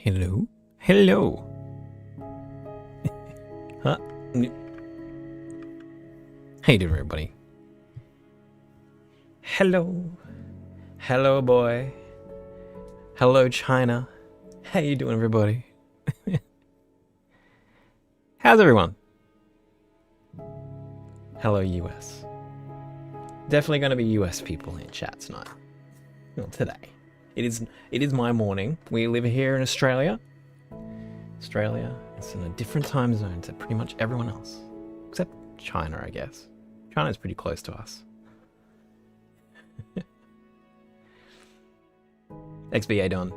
Hello? Hello! Huh? How you doing, everybody? Hello. Hello, boy. Hello, China. How you doing, everybody? How's everyone? Hello, US. Definitely going to be US people in chat tonight. Well, today. It is my morning. We live here in Australia. Australia is in a different time zone to pretty much everyone else. Except China, I guess. China's pretty close to us. XBA done.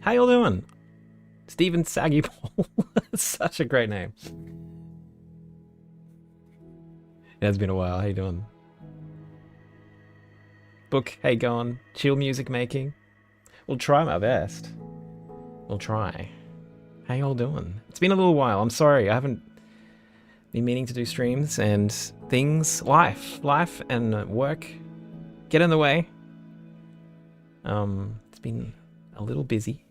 How y'all doing? Stephen Saggypole. Such a great name. It has been a while. How you doing? Book, hey going? Chill music making? We'll try my best. We'll try. How y'all doing? It's been a little while. I'm sorry. I haven't been meaning to do streams and things. Life and work get in the way. It's been a little busy,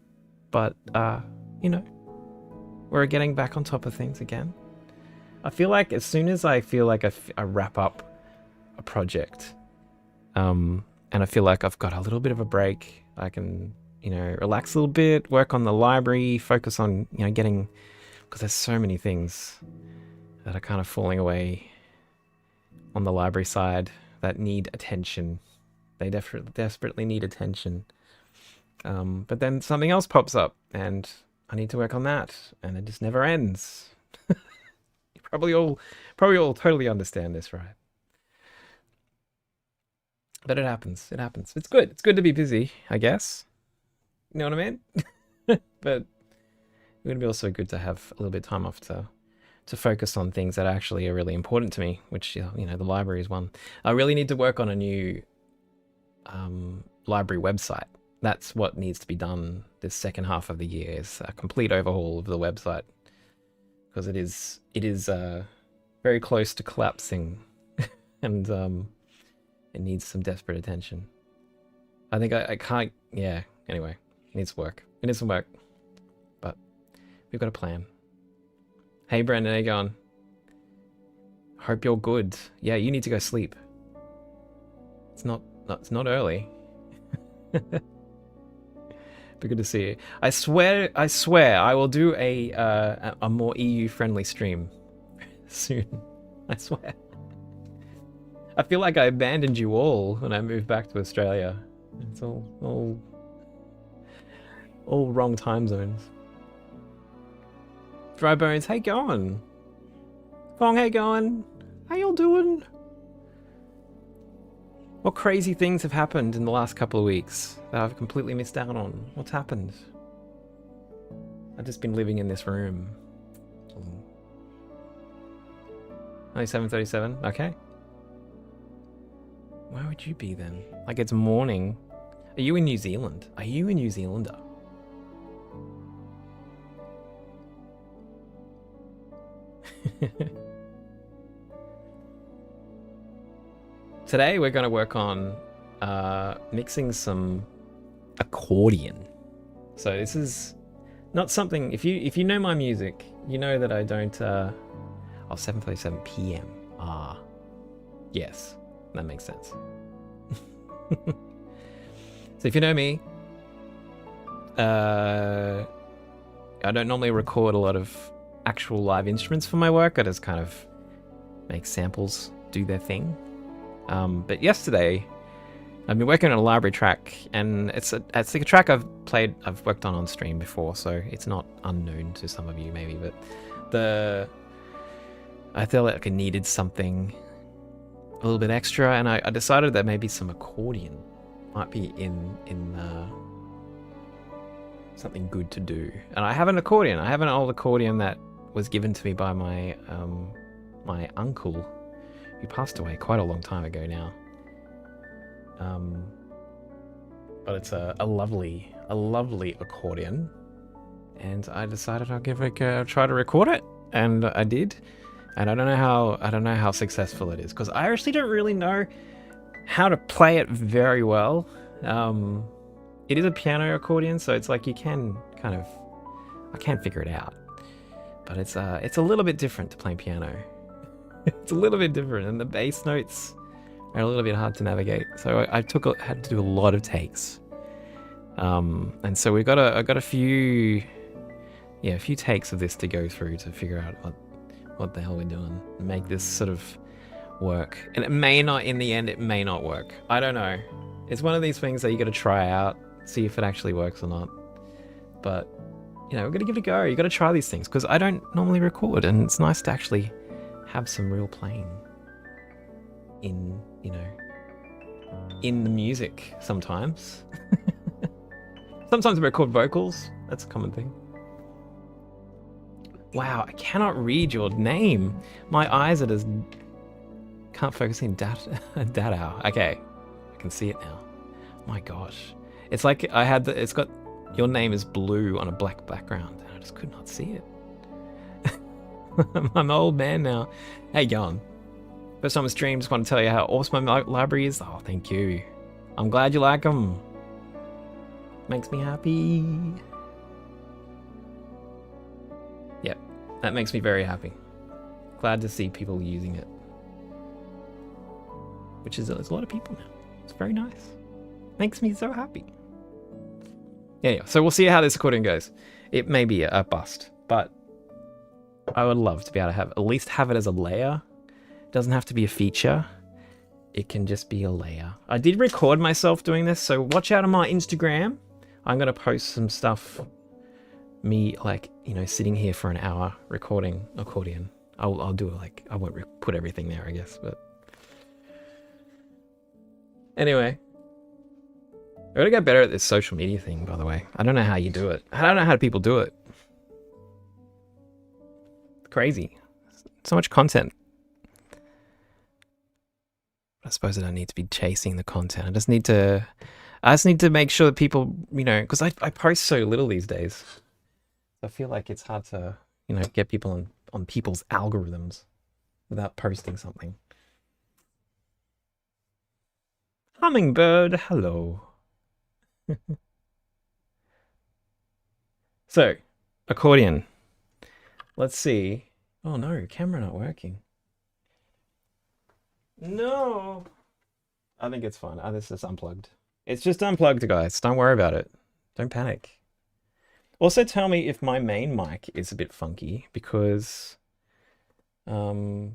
but you know, we're getting back on top of things again. I feel like as soon as I feel like I wrap up a project, and I feel like I've got a little bit of a break, I can, you know, relax a little bit, work on the library, focus on, you know, getting, because there's so many things that are kind of falling away on the library side that need attention. They desperately need attention. But then something else pops up and I need to work on that, and it just never ends. You probably all totally understand this, right? But it happens. It happens. It's good. It's good to be busy, I guess. You know what I mean? But it would be also good to have a little bit of time off to focus on things that actually are really important to me, which, you know, the library is one. I really need to work on a new library website. That's what needs to be done this second half of the year, is a complete overhaul of the website, because it is very close to collapsing, and it needs some desperate attention. I think I can't, yeah, anyway, it needs work. It needs some work, but we've got a plan. Hey Brendan, how you going? Hope you're good. Yeah, you need to go sleep. It's not early. Be good to see you. I swear I will do a more EU friendly stream soon. I swear. I feel like I abandoned you all when I moved back to Australia. It's all wrong time zones. Dry Bones, hey going? Fong, hey going? How y'all doing? What crazy things have happened in the last couple of weeks that I've completely missed out on? What's happened? I've just been living in this room. 7:37. Okay. Where would you be then? Like, it's morning. Are you in New Zealand? Are you a New Zealander? Today we're going to work on mixing some accordion. So this is not something, if you know my music, you know that I don't 7:37 p.m. Yes, that makes sense. So if you know me, I don't normally record a lot of actual live instruments for my work. I just kind of make samples do their thing. But yesterday, I've been working on a library track, and it's like a track I've worked on stream before, so it's not unknown to some of you maybe. But I felt like I needed something a little bit extra, and I decided that maybe some accordion might be in something good to do. And I have an accordion. I have an old accordion that was given to me by my my uncle, who passed away quite a long time ago now. But it's a lovely accordion, and I decided I'll give it a try to record it, and I did. And I don't know how successful it is, because I actually don't really know how to play it very well. It is a piano accordion, so it's like you can kind of, I can figure it out, but it's a little bit different to playing piano. It's a little bit different, and the bass notes are a little bit hard to navigate. So I had to do a lot of takes, and so I got a few takes of this to go through to figure out what what the hell we're doing. Make this sort of work. And it may not, in the end, it may not work. I don't know. It's one of these things that you got to try out, see if it actually works or not. But, you know, we're going to give it a go. You got to try these things because I don't normally record, and it's nice to actually have some real playing in, you know, in the music sometimes. Sometimes I record vocals. That's a common thing. Wow, I cannot read your name. My eyes are just... Can't focus in data. Okay, I can see it now. My gosh. It's like I had the... It's got... Your name is blue on a black background, and I just could not see it. I'm an old man now. Hey, going. First time on stream, just want to tell you how awesome my library is. Oh, thank you. I'm glad you like them. Makes me happy. Yep, that makes me very happy. Glad to see people using it. Which is, there's a lot of people now. It's very nice. Makes me so happy. Anyway, so we'll see how this accordion goes. It may be a bust, but I would love to be able to have, at least have it as a layer. It doesn't have to be a feature. It can just be a layer. I did record myself doing this, so watch out on my Instagram. I'm going to post some stuff. Me, like, you know, sitting here for an hour recording accordion. I'll do it, like, I won't put everything there, I guess, but... Anyway. I gotta get better at this social media thing, by the way. I don't know how you do it. I don't know how people do it. It's crazy. So much content. I suppose I don't need to be chasing the content. I just need to make sure that people, you know, because I post so little these days. I feel like it's hard to, you know, get people on people's algorithms without posting something. Hummingbird, hello. So, accordion. Let's see. Oh no, camera not working. No. I think it's fine. Oh, this is unplugged. It's just unplugged, guys. Don't worry about it. Don't panic. Also, tell me if my main mic is a bit funky because I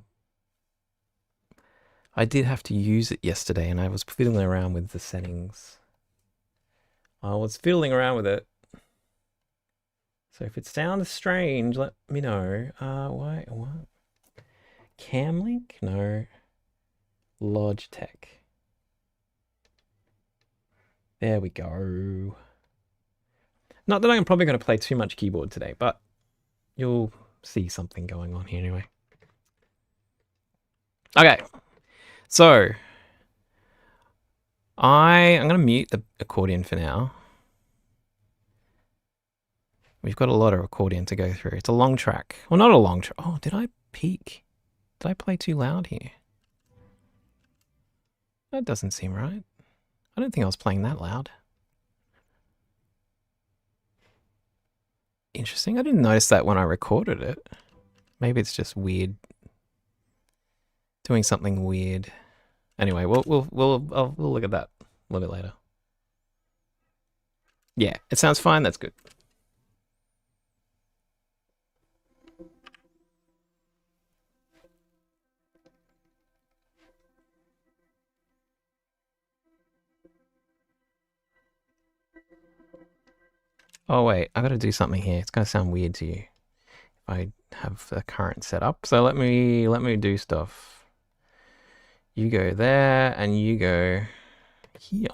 did have to use it yesterday and I was fiddling around with the settings. I was fiddling around with it. So if it sounds strange, let me know. What? Camlink? No. Logitech. There we go. Not that I'm probably going to play too much keyboard today, but you'll see something going on here anyway. Okay. So I'm going to mute the accordion for now. We've got a lot of accordion to go through. It's a long track. Well, not a long track. Oh, did I peak? Did I play too loud here? That doesn't seem right. I don't think I was playing that loud. Interesting. I didn't notice that when I recorded it. Maybe it's just weird. Doing something weird. Anyway, we'll look at that a little bit later. Yeah, it sounds fine. That's good. Oh wait, I gotta do something here. It's gonna sound weird to you if I have the current set up. So let me do stuff. You go there and you go here.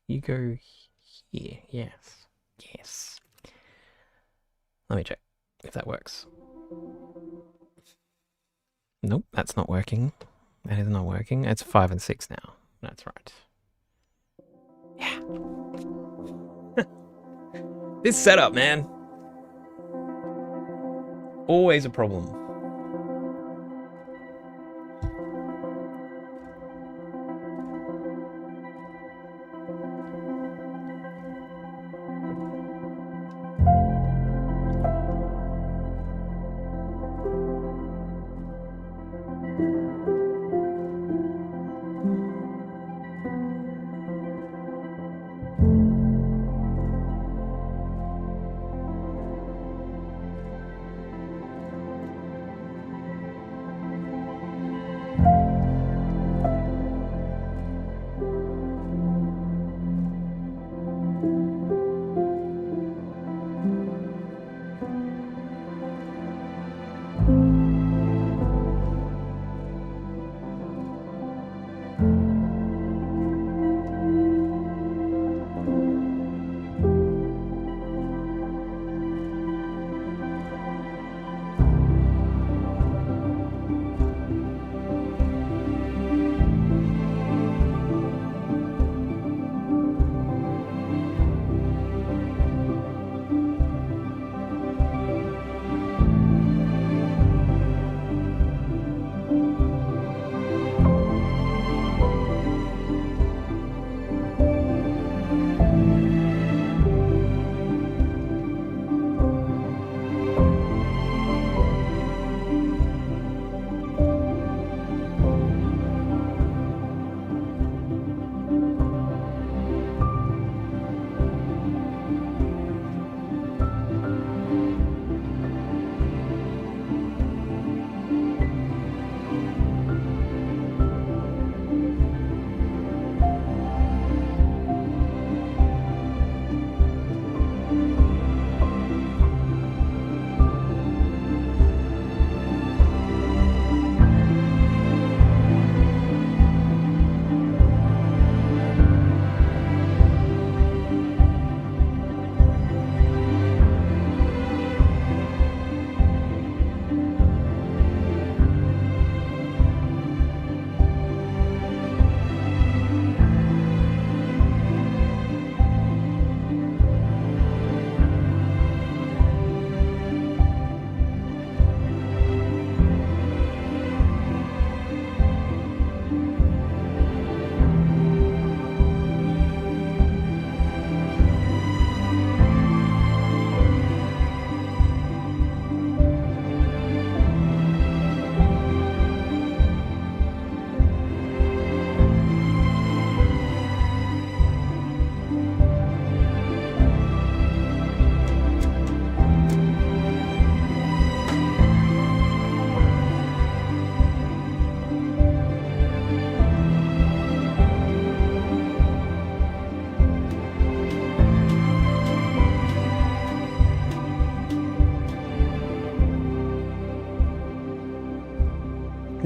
You go here. Yes. Yes. Let me check if that works. Nope, that's not working. That is not working. It's 5 and 6 now. That's right. Yeah. This setup, man. Always a problem.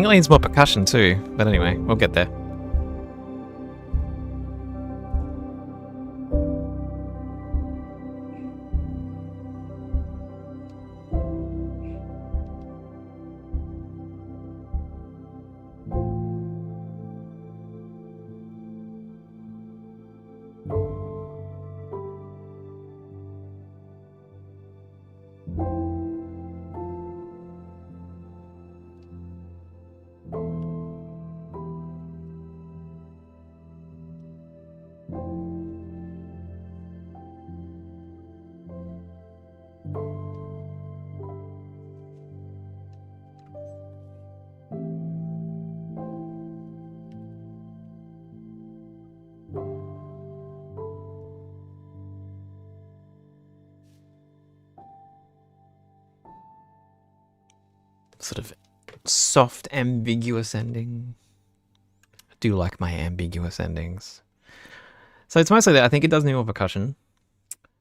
Definitely needs more percussion too, but anyway, we'll get there. Sort of soft, ambiguous ending. I do like my ambiguous endings. So it's mostly that. I think it does need more percussion.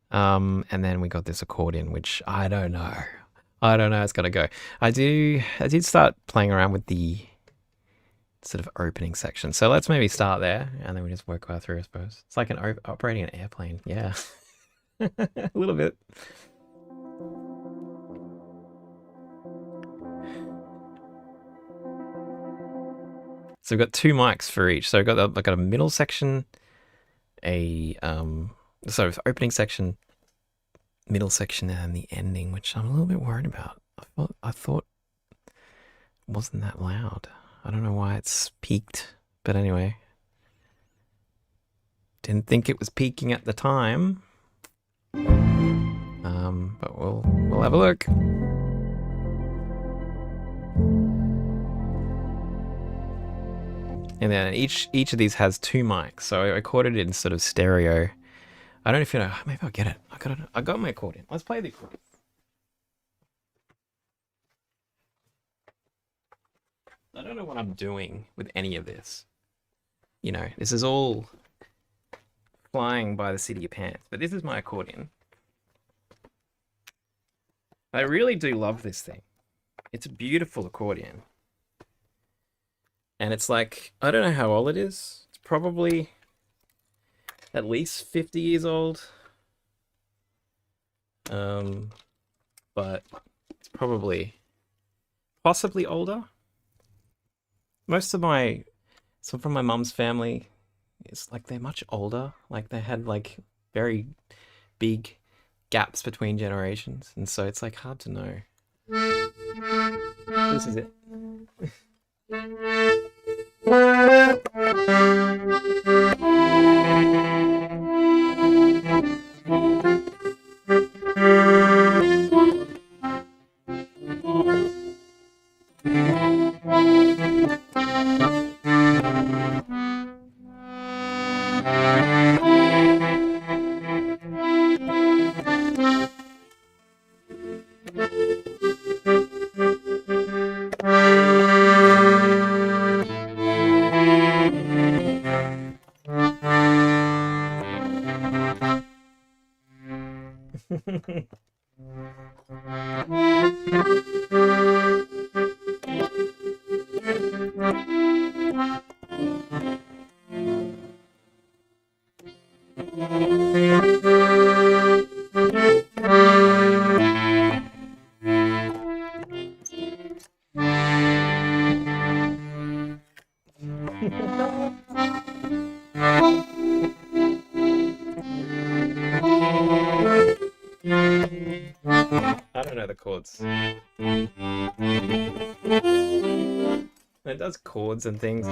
And then we got this accordion, which I don't know. I don't know how it's gonna go. I did start playing around with the sort of opening section. So let's maybe start there, and then we just work our way through, I suppose. It's like operating an airplane. Yeah. A little bit. So we've got 2 mics for each. So I've got a middle section, opening section, middle section, and the ending, which I'm a little bit worried about. I thought it wasn't that loud. I don't know why it's peaked, but anyway. Didn't think it was peaking at the time. But we'll have a look. And then each of these has 2 mics, so I recorded it in sort of stereo. I don't know if you know. Maybe I'll get it. I got my accordion. Let's play the accordion. I don't know what I'm doing with any of this. You know, this is all flying by the seat of your pants. But this is my accordion. I really do love this thing. It's a beautiful accordion. And it's like, I don't know how old it is. It's probably at least 50 years old. But it's probably possibly older. Most of from my mum's family, it's like they're much older. Like they had like very big gaps between generations. And so it's like hard to know. This is it. I don't know the chords. It does chords and things.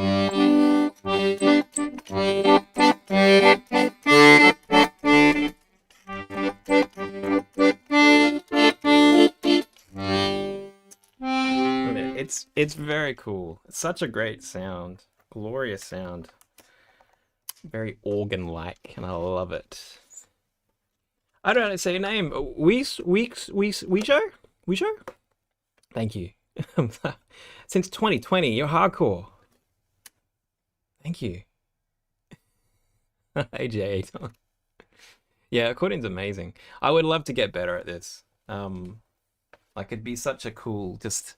It's very cool. It's such a great sound. Glorious sound. Very organ-like, and I love it. I don't know how to say your name. Weejo? Thank you. Since 2020, you're hardcore. Thank you. AJ. Yeah, accordion's amazing. I would love to get better at this. Like it'd be such a cool, just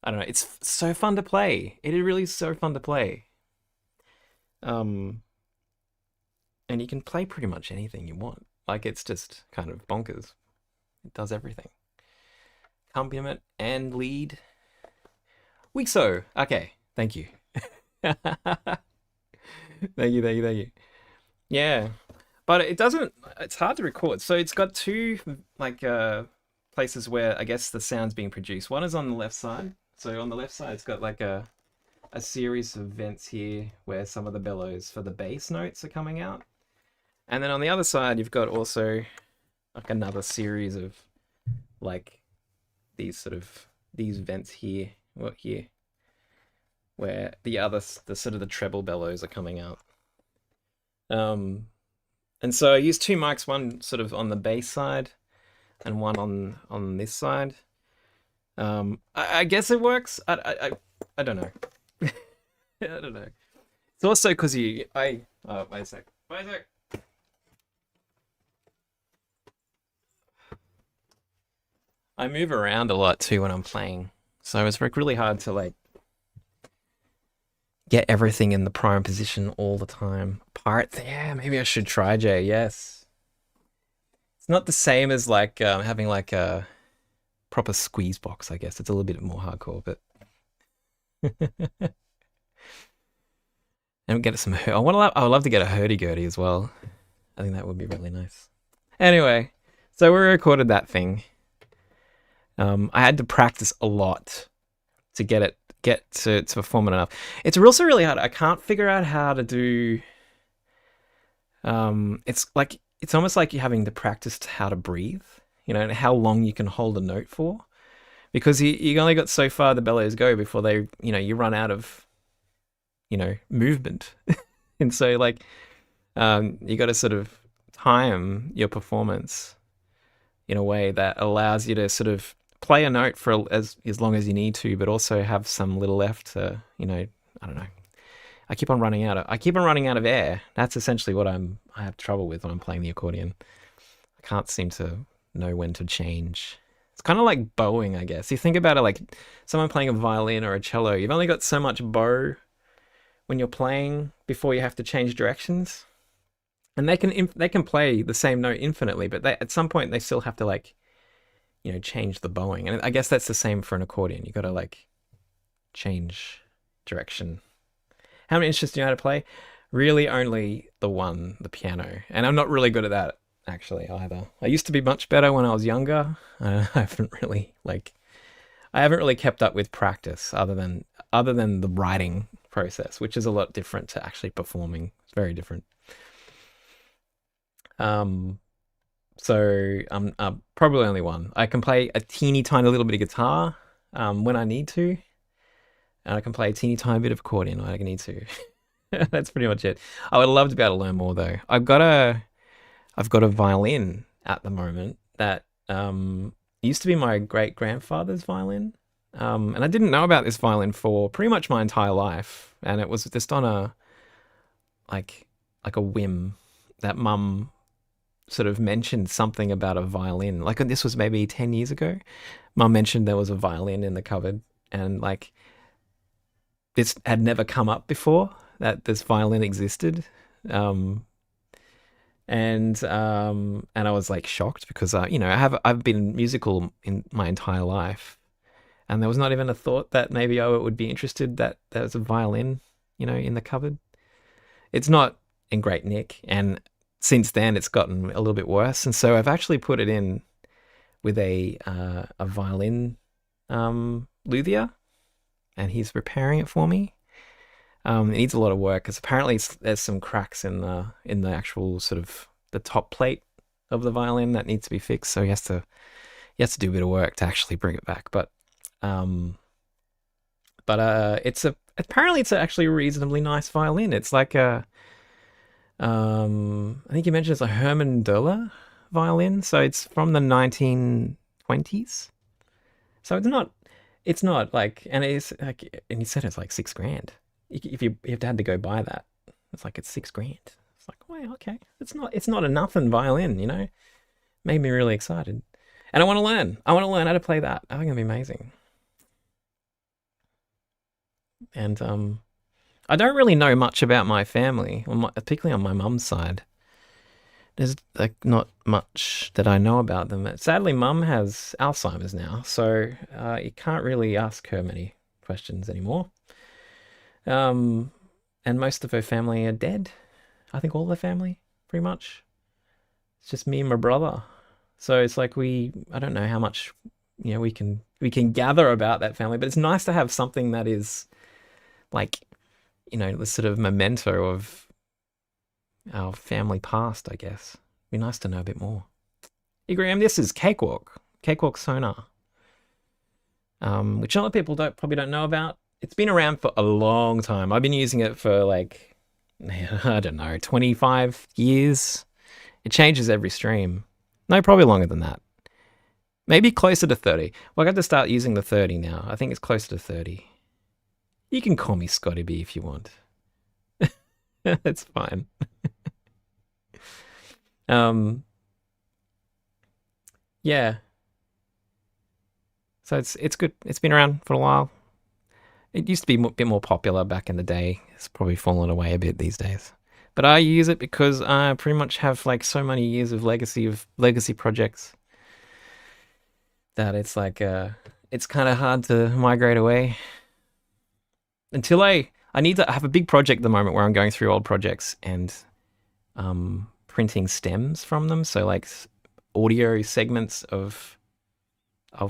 I don't know. It's so fun to play. It is really so fun to play. Um, and you can play pretty much anything you want. Like it's just kind of bonkers. It does everything. Accompaniment and lead. Weak so. Okay. Thank you. Thank you, thank you, thank you. Yeah. But it doesn't it's hard to record. So it's got two like places where I guess the sound's being produced. One is on the left side. So on the left side it's got like a series of vents here where some of the bellows for the bass notes are coming out. And then on the other side you've got also like another series of like these vents here, what here, where the sort of the treble bellows are coming out. Um, and so I use two mics, one sort of on the bass side and one on this side. I guess it works. I don't know. I don't know. It's also because wait a sec. Wait a sec. I move around a lot too when I'm playing, so it's like really hard to like get everything in the prime position all the time. Yeah, maybe I should try, Jay. Yes, it's not the same as like having like a proper squeeze box. I guess it's a little bit more hardcore, but and get some. I would love to get a hurdy-gurdy as well. I think that would be really nice. Anyway, so we recorded that thing. I had to practice a lot to get to perform it enough. It's also really hard. I can't figure out how to do. It's almost like you're having to practice how to breathe. You know, and how long you can hold a note for, because you only got so far the bellows go before you run out of movement, and so like you got to sort of time your performance in a way that allows you to sort of play a note for as long as you need to, but also have some little left to, I don't know. I keep on running out of air. That's essentially what I have trouble with when I'm playing the accordion. I can't seem to know when to change. It's kind of like bowing, I guess. You think about it like someone playing a violin or a cello. You've only got so much bow when you're playing before you have to change directions. And they can play the same note infinitely, but at some point they still have to like, change the bowing. And I guess that's the same for an accordion. You got to like change direction. How many instruments do you know how to play? Really only the piano. And I'm not really good at that actually either. I used to be much better when I was younger. I haven't really kept up with practice other than the writing process, which is a lot different to actually performing. It's very different. So I'm probably only one. I can play a teeny tiny little bit of guitar when I need to, and I can play a teeny tiny bit of accordion when I need to. That's pretty much it. I would love to be able to learn more though. I've got a violin at the moment that used to be my great grandfather's violin, and I didn't know about this violin for pretty much my entire life, and it was just on like a whim that Mum sort of mentioned something about a violin. Like this was maybe 10 years ago. Mum mentioned there was a violin in the cupboard, and like this had never come up before that this violin existed. And I was like shocked because I've been musical in my entire life, and there was not even a thought that maybe I would be interested that there was a violin, in the cupboard. It's not in great nick, and since then it's gotten a little bit worse, and so I've actually put it in with a violin luthier, and he's repairing it for me. It needs a lot of work because apparently there's some cracks in the actual sort of the top plate of the violin that needs to be fixed. So he has to do a bit of work to actually bring it back. But apparently it's actually a reasonably nice violin. It's like I think you mentioned it's a Herman Döhler violin, so it's from the 1920s. So it's not like, and it's like, and he said it's like $6,000. If you had to go buy that, it's like it's $6,000. It's like, well, okay, it's not a nothing violin, Made me really excited, and I want to learn. I want to learn how to play that. I think it'll be amazing. And I don't really know much about my family, particularly on my mum's side. There's like not much that I know about them. Sadly, mum has Alzheimer's now, so you can't really ask her many questions anymore. Um, and most of her family are dead. I think all the family, pretty much. It's just me and my brother. So it's like I don't know how much, we can gather about that family, but it's nice to have something that is like, the sort of memento of our family past, I guess. Be nice to know a bit more. Hey Graham, this is Cakewalk Sonar, which a lot of people probably don't know about. It's been around for a long time. I've been using it for like, I don't know, 25 years. It changes every stream. No, probably longer than that. Maybe closer to 30. Well, I got to start using the 30 now. I think it's closer to 30. You can call me Scotty B if you want. It's fine. Um, yeah. So it's good. It's been around for a while. It used to be a bit more popular back in the day. It's probably fallen away a bit these days. But I use it because I pretty much have like so many years of legacy projects that it's like it's kind of hard to migrate away until I need to have a big project at the moment where I'm going through old projects and printing stems from them. So like audio segments of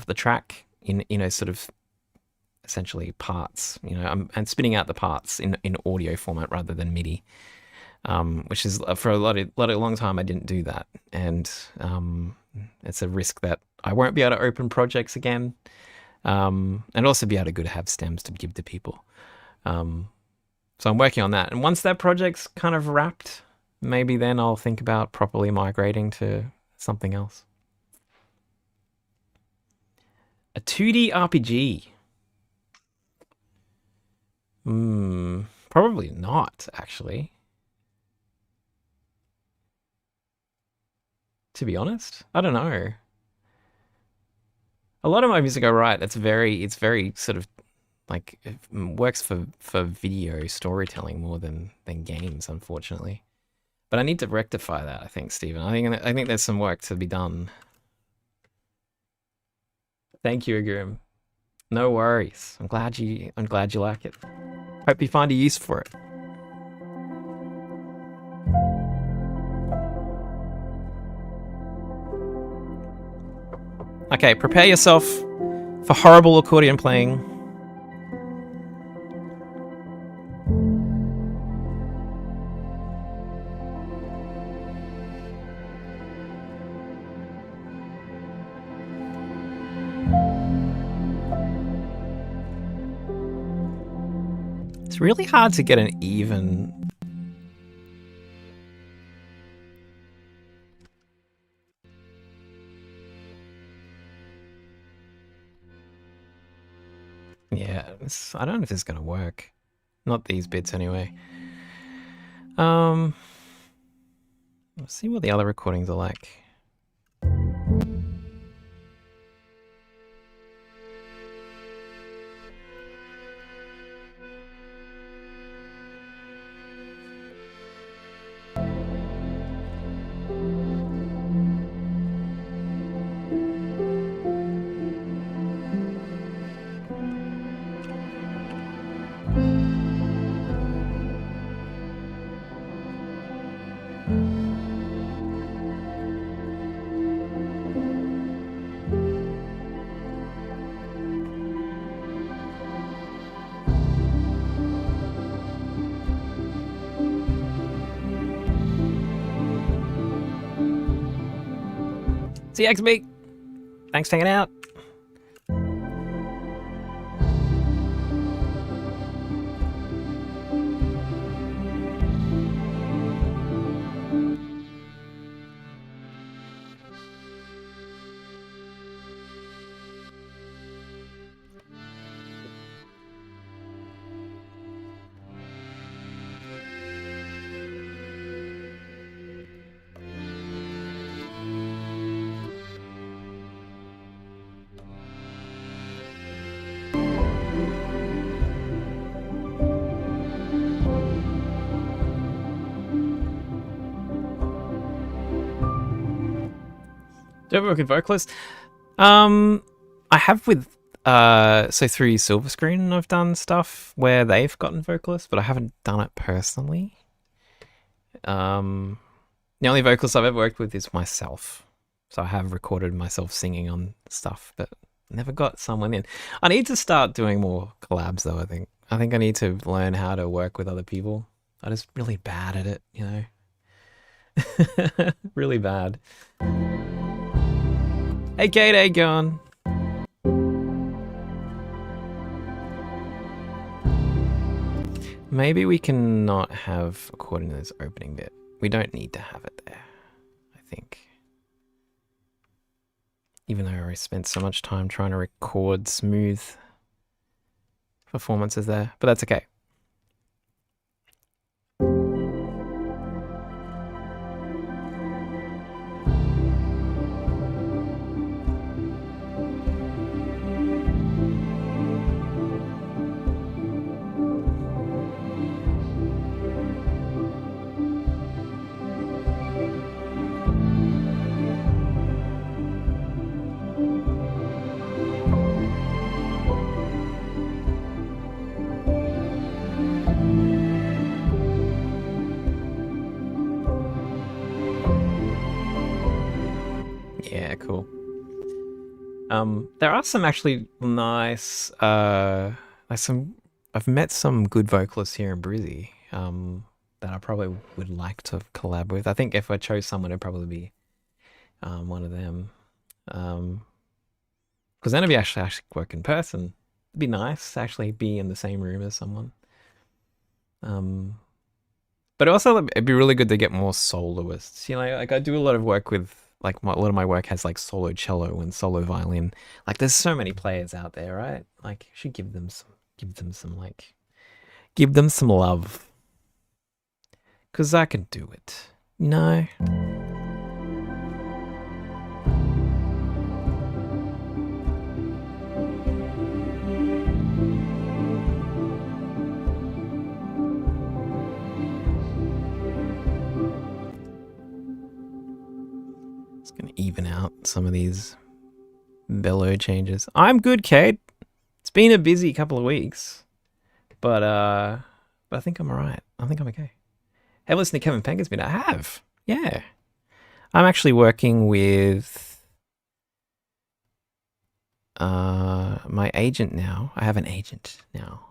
the track in sort of essentially parts. I'm spinning out the parts in audio format rather than MIDI, which is for a long time I didn't do that, and it's a risk that I won't be able to open projects again, and also be able to have stems to give to people. So I'm working on that, and once that project's kind of wrapped, maybe then I'll think about properly migrating to something else. A 2D RPG. Probably not, actually. To be honest, I don't know. A lot of my music I write, it's very sort of like it works for video storytelling more than games, unfortunately. But I need to rectify that, I think, Stephen. I think there's some work to be done. Thank you, Agrim. No worries. I'm glad you like it. Hope you find a use for it. Okay, prepare yourself for horrible accordion playing. It's really hard to get an even. Yeah, I don't know if this is gonna work. Not these bits anyway. Let's see what the other recordings are like. See you, XB. Thanks for hanging out. Do you ever work with vocalists? I have with so through Silver Screen I've done stuff where they've gotten vocalists, but I haven't done it personally. The only vocalist I've ever worked with is myself. So I have recorded myself singing on stuff, but never got someone in. I need to start doing more collabs though, I think. I think I need to learn how to work with other people. I'm just really bad at it, you know. Really bad. Hey Kate, how you going? Maybe we can not have Accordion in this opening bit. We don't need to have it there, I think. Even though I spent so much time trying to record smooth performances there, but that's okay. Yeah, cool. There are some actually nice, like some. I've met some good vocalists here in Brizzy, that I probably would like to collab with. I think if I chose someone, it'd probably be, one of them. Because then it'd be actually work in person. It'd be nice to actually be in the same room as someone. But also it'd be really good to get more soloists. You know, like I do a lot of work with like a lot of my work has like solo cello and solo violin. Like there's so many players out there, right? Like you should give them some like give them some love. Cause I can do it. No. Gonna even out some of these bellow changes. I'm good, Kate. It's been a busy couple of weeks, but I think I'm alright. I think I'm okay. Have you listened to Kevin Penkin's been? I have. Yeah, I'm actually working with my agent now. I have an agent now,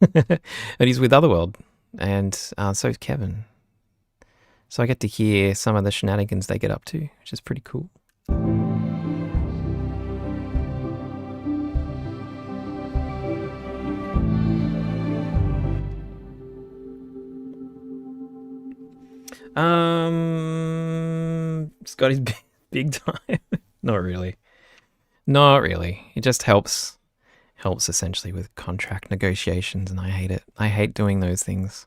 and he's with Otherworld, and so is Kevin. So I get to hear some of the shenanigans they get up to, which is pretty cool. Scotty's big time. Not really. Not really. It just helps essentially with contract negotiations, and I hate it. I hate doing those things.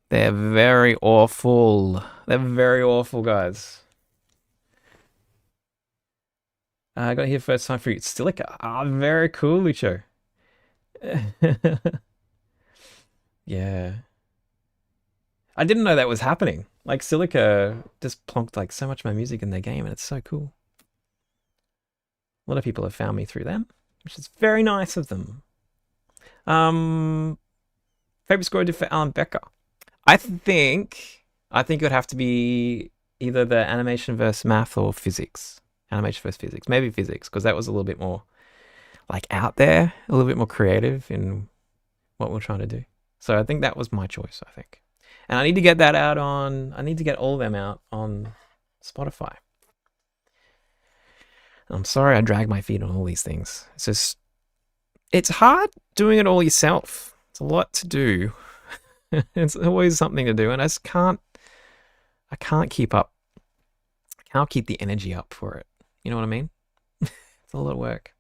They're very awful. They're very awful, guys. I got here first time for you. Stilica. Ah, very cool, Lucho. Yeah. I didn't know that was happening. Like Silica just plonked like so much of my music in their game, and it's so cool. A lot of people have found me through them, which is very nice of them. Favorite score I did for Alan Becker. I think it would have to be either the animation versus math or physics. Animation versus physics. Maybe physics, because that was a little bit more like out there, a little bit more creative in what we're trying to do. So I think that was my choice, I think. And I need to get that out on, I need to get all of them out on Spotify. I'm sorry I drag my feet on all these things. It's just, it's hard doing it all yourself. It's a lot to do. It's always something to do, and I can't keep up. I can't keep the energy up for it. You know what I mean? It's a lot of work.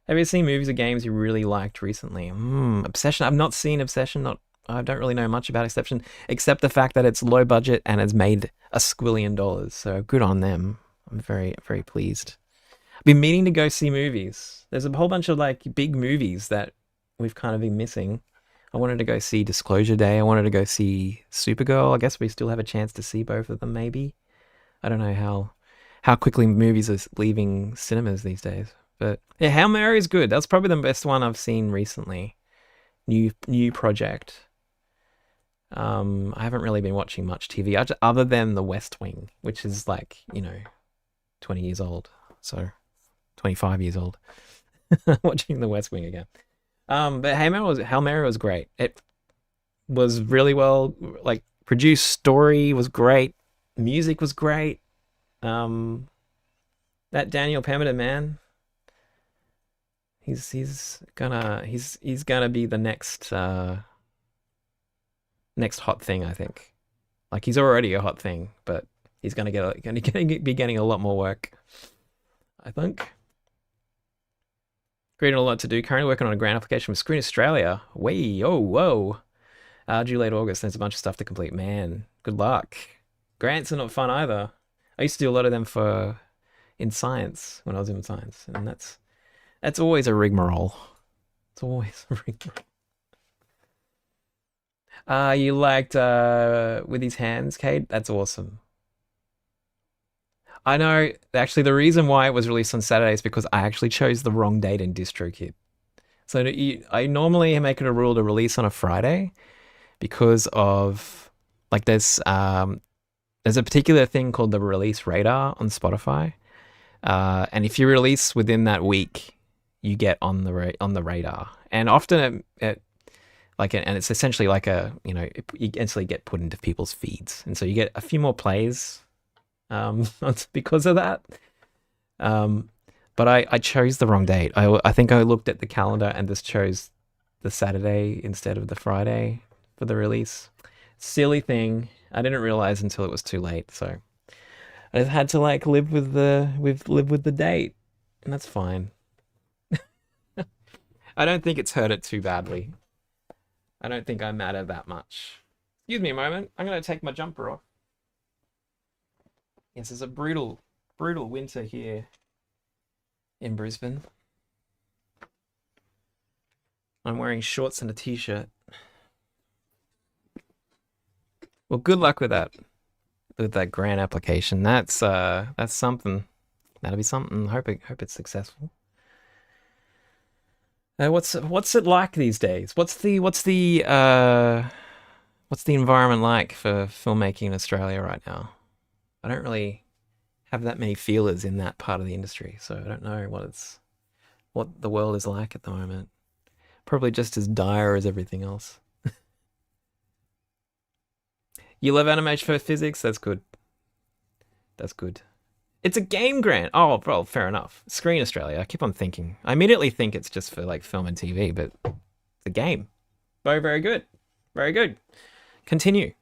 Have you seen movies or games you really liked recently? Obsession. I've not seen Obsession. I don't really know much about Obsession, except the fact that it's low budget and it's made $1 squillion. So good on them. I'm very, very pleased. I've been meaning to go see movies. There's a whole bunch of like big movies that we've kind of been missing. I wanted to go see Disclosure Day. I wanted to go see Supergirl. I guess we still have a chance to see both of them, maybe. I don't know how quickly movies are leaving cinemas these days. But yeah, Hail Mary is good. That's probably the best one I've seen recently. New project. I haven't really been watching much TV other than The West Wing, which is like 20 years old, so 25 years old. Watching The West Wing again. But Hail Mary was great. It was really well like produced. Story was great. Music was great. That Daniel Pemberton, man, he's gonna be the next next hot thing, I think. Like he's already a hot thing, but he's gonna be getting a lot more work, I think. Great, a lot to do. Currently working on a grant application with Screen Australia. Whoa. Due late August. There's a bunch of stuff to complete. Man, good luck. Grants are not fun either. I used to do a lot of them in science when I was in science, and that's always a rigmarole. It's always a rigmarole. You liked with his hands, Kate? That's awesome. I know. Actually, the reason why it was released on Saturday is because I actually chose the wrong date in DistroKid. So I normally make it a rule to release on a Friday because of like there's a particular thing called the release radar on Spotify, and if you release within that week, you get on the radar. And often and it's essentially like you instantly get put into people's feeds, and so you get a few more plays because of that. But I chose the wrong date. I think I looked at the calendar and just chose the Saturday instead of the Friday for the release. Silly thing. I didn't realize until it was too late, so I just had to like live with the date, and that's fine. I don't think it's hurt it too badly. I don't think I matter that much. Excuse me a moment. I'm gonna take my jumper off. Yes, it's a brutal winter here in Brisbane. I'm wearing shorts and a t-shirt. Well, good luck with that grant application. That's something. That'll be something. Hope it's successful. What's it like these days? What's the environment like for filmmaking in Australia right now? I don't really have that many feelers in that part of the industry, so I don't know what the world is like at the moment. Probably just as dire as everything else. You love animation for physics? That's good. That's good. It's a game grant. Oh, well, fair enough. Screen Australia. I keep on thinking. I immediately think it's just for like film and TV, but it's a game. Very, very good. Very good. Continue.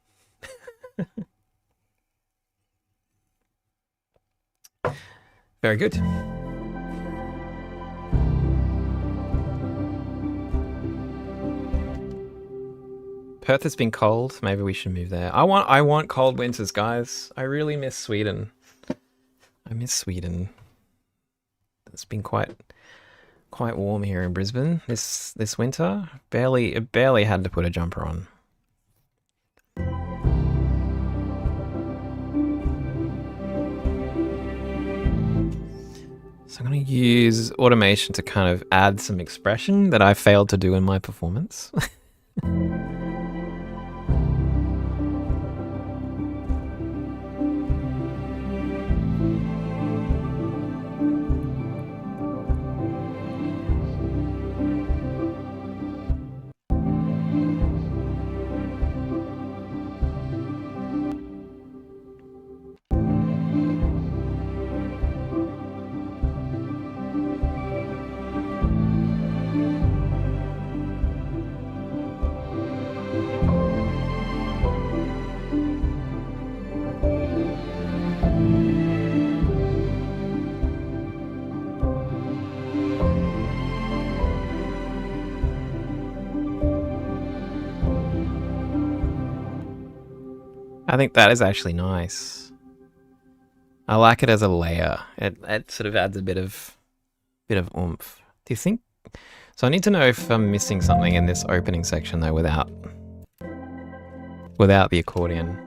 Very good. Perth has been cold. Maybe we should move there. I want cold winters, guys. I really miss Sweden. I miss Sweden. It's been quite warm here in Brisbane this winter. Barely had to put a jumper on. So I'm going to use automation to kind of add some expression that I failed to do in my performance. I think that is actually nice. I like it as a layer. It sort of adds a bit of oomph. Do you think? So I need to know if I'm missing something in this opening section though without the accordion.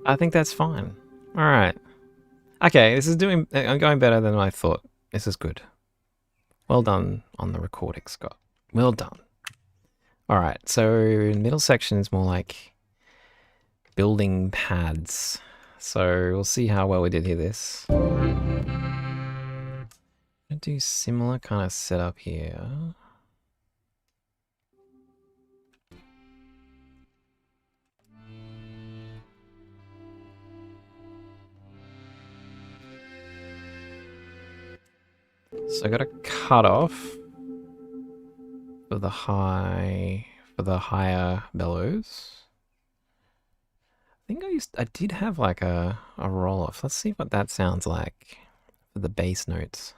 I think that's fine. All right. Okay, this is doing. I'm going better than I thought. This is good. Well done on the recording, Scott. Well done. All right, so middle section is more like building pads. So we'll see how well we did hear this. I'm gonna do similar kind of setup here. So I got a cutoff for the higher bellows. I think I did have like a roll off. Let's see what that sounds like for the bass notes.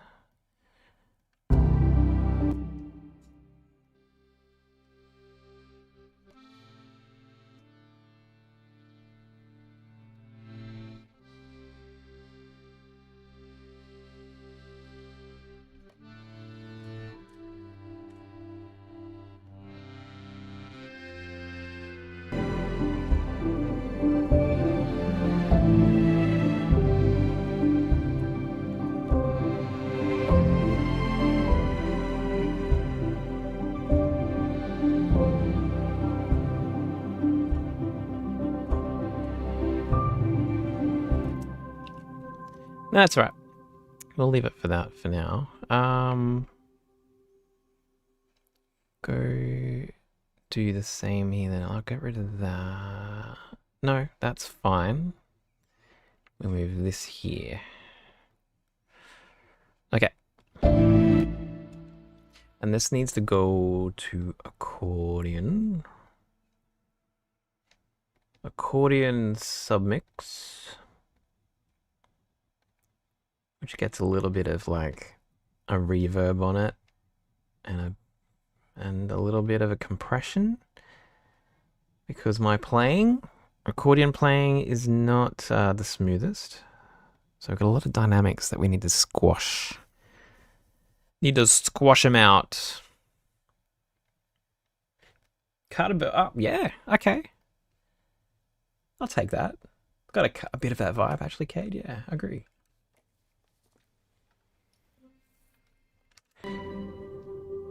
That's right. We'll leave it for that for now. Go do the same here then. I'll get rid of that. No, that's fine. We'll move this here. Okay. And this needs to go to accordion. Accordion submix. Which gets a little bit of like a reverb on it and a little bit of a compression, because my accordion playing is not the smoothest. So I've got a lot of dynamics that we need to squash. Need to squash them out. Cut a bit up, yeah, okay. I'll take that. Got a bit of that vibe actually, Cade, yeah, I agree.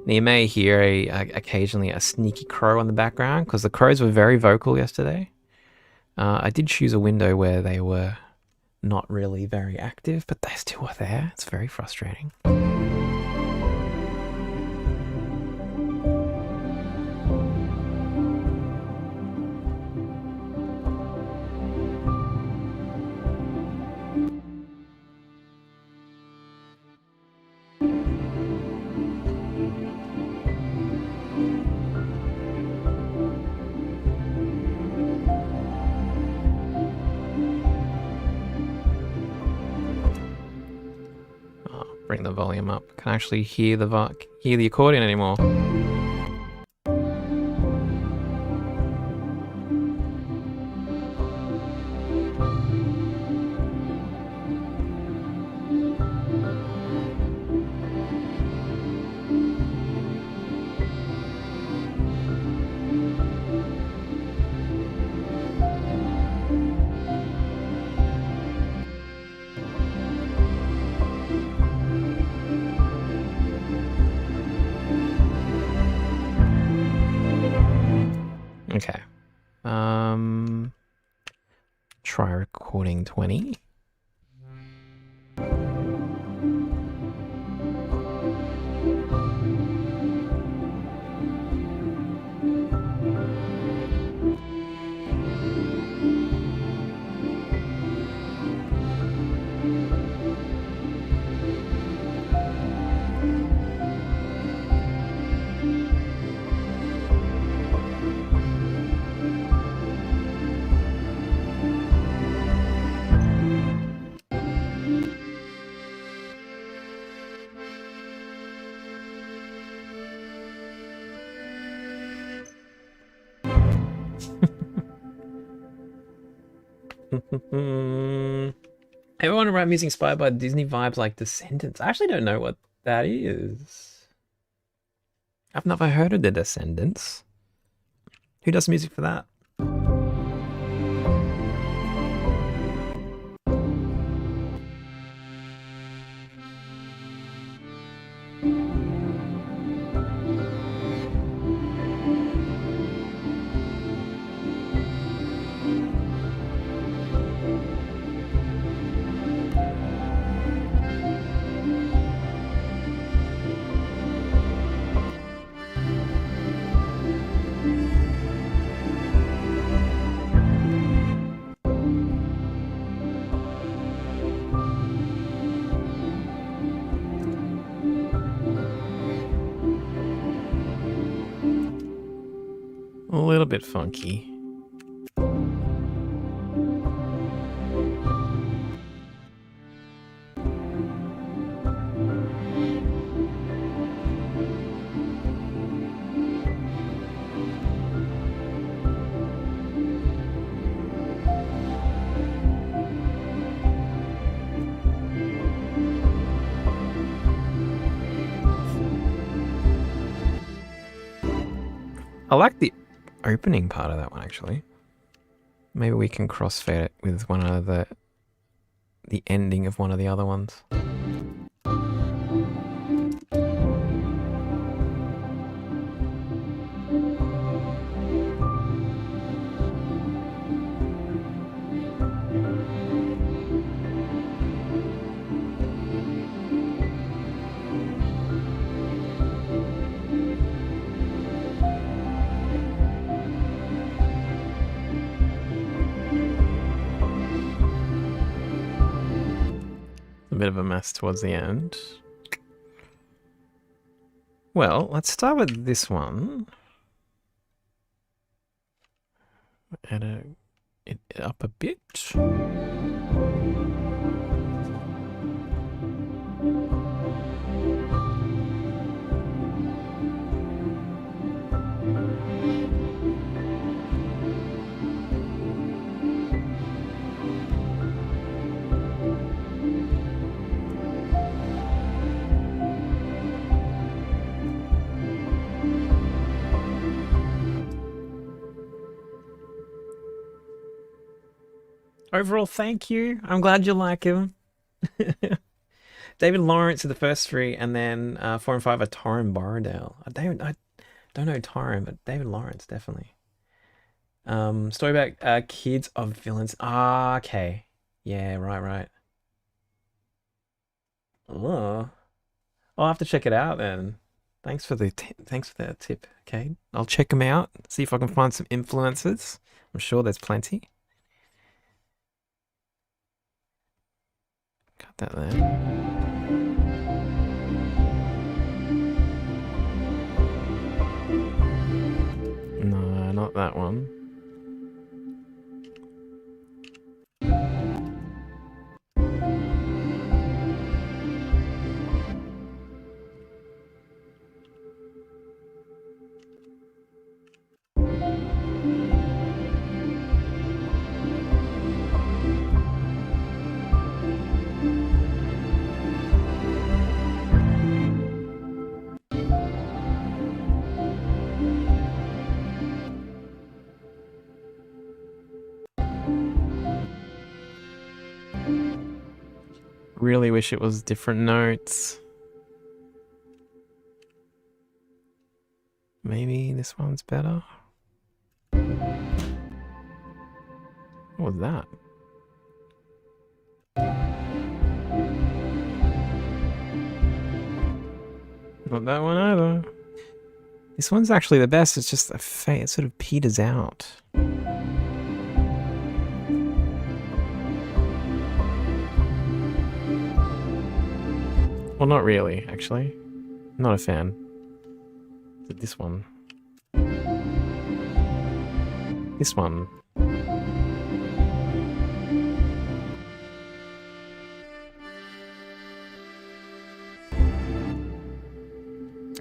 Now you may hear occasionally a sneaky crow in the background because the crows were very vocal yesterday. I did choose a window where they were not really very active, but they still were there. It's very frustrating. Bring the volume up. Can't actually hear the accordion anymore. Okay. Try recording 20. Everyone around music inspired by Disney vibes like Descendants. I actually don't know what that is. I've never heard of the Descendants. Who does music for that? little bit funky. I like the opening part of that one, actually. Maybe we can crossfade it with one of the ending of one of the other ones. A bit of a mess towards the end. Well, let's start with this one. Add it up a bit. Overall, thank you. I'm glad you like him. David Lawrence are the first three, and then 4 and 5 are Torrin Borrowdale. I don't know Torrin, but David Lawrence definitely. Story about kids of villains. Ah, okay. Yeah, right. Oh, I'll have to check it out then. Thanks for the tip. Okay, I'll check them out. See if I can find some influences. I'm sure there's plenty. Cut that there. No, not that one. Really wish it was different notes. Maybe this one's better. What was that? Not that one either. This one's actually the best. It's just it sort of peters out. Well, not really, actually. Not a fan. Is it this one? This one.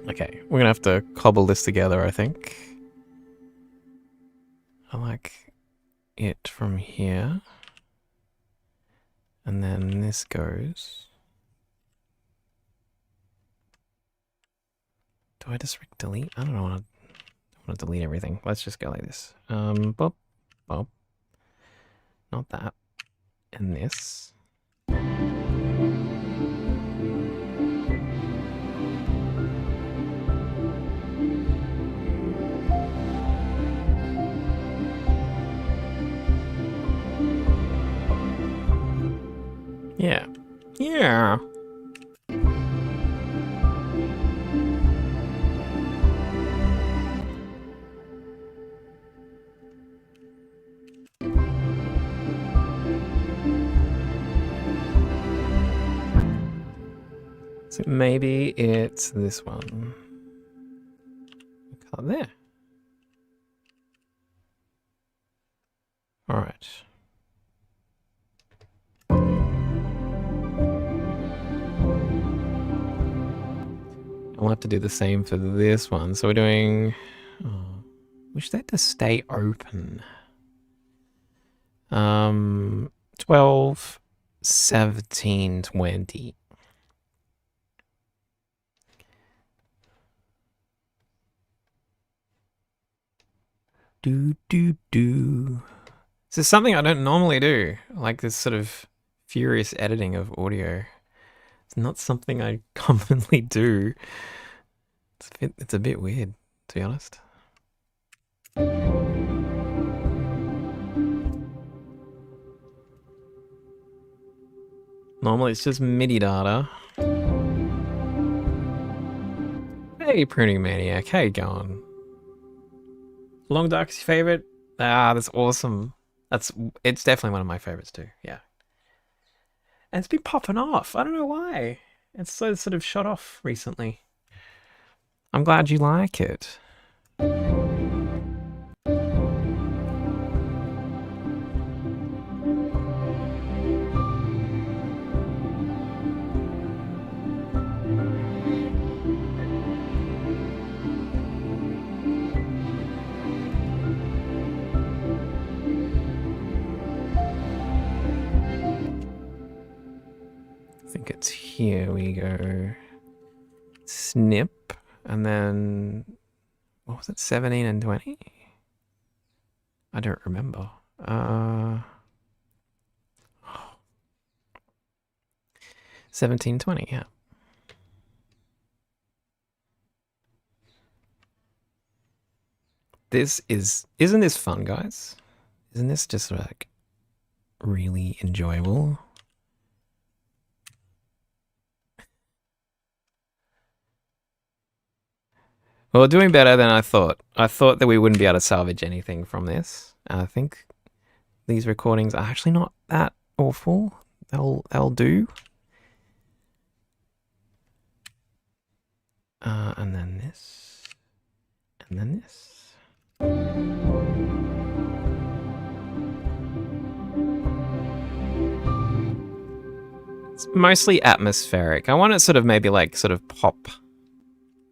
Okay, we're gonna have to cobble this together, I think. I like it from here. And then this goes. Do I just delete? I don't know. I want to delete everything. Let's just go like this. Bop, bop. Not that. And this. Yeah. Yeah. So maybe it's this one. Cut there. All right. I'll have to do the same for this one. So we're doing... Oh, wish that to stay open. 12, 17, 20. Do. This is something I don't normally do. Like this sort of furious editing of audio. It's not something I commonly do. It's a bit weird, to be honest. Normally it's just MIDI data. Hey, Pruning Maniac, how you going? Long Dark's your favorite? Ah, that's awesome. It's definitely one of my favorites too, yeah. And it's been popping off. I don't know why. It's so sort of shot off recently. I'm glad you like it. I think it's here we go. Snip, and then what was it, 17 and 20? I don't remember. 17, 20, yeah. Isn't this fun, guys? Isn't this just like really enjoyable? Well, we're doing better than I thought. I thought that we wouldn't be able to salvage anything from this. And I think these recordings are actually not that awful. They'll do. And then this. And then this. It's mostly atmospheric. I want it sort of maybe like sort of pop,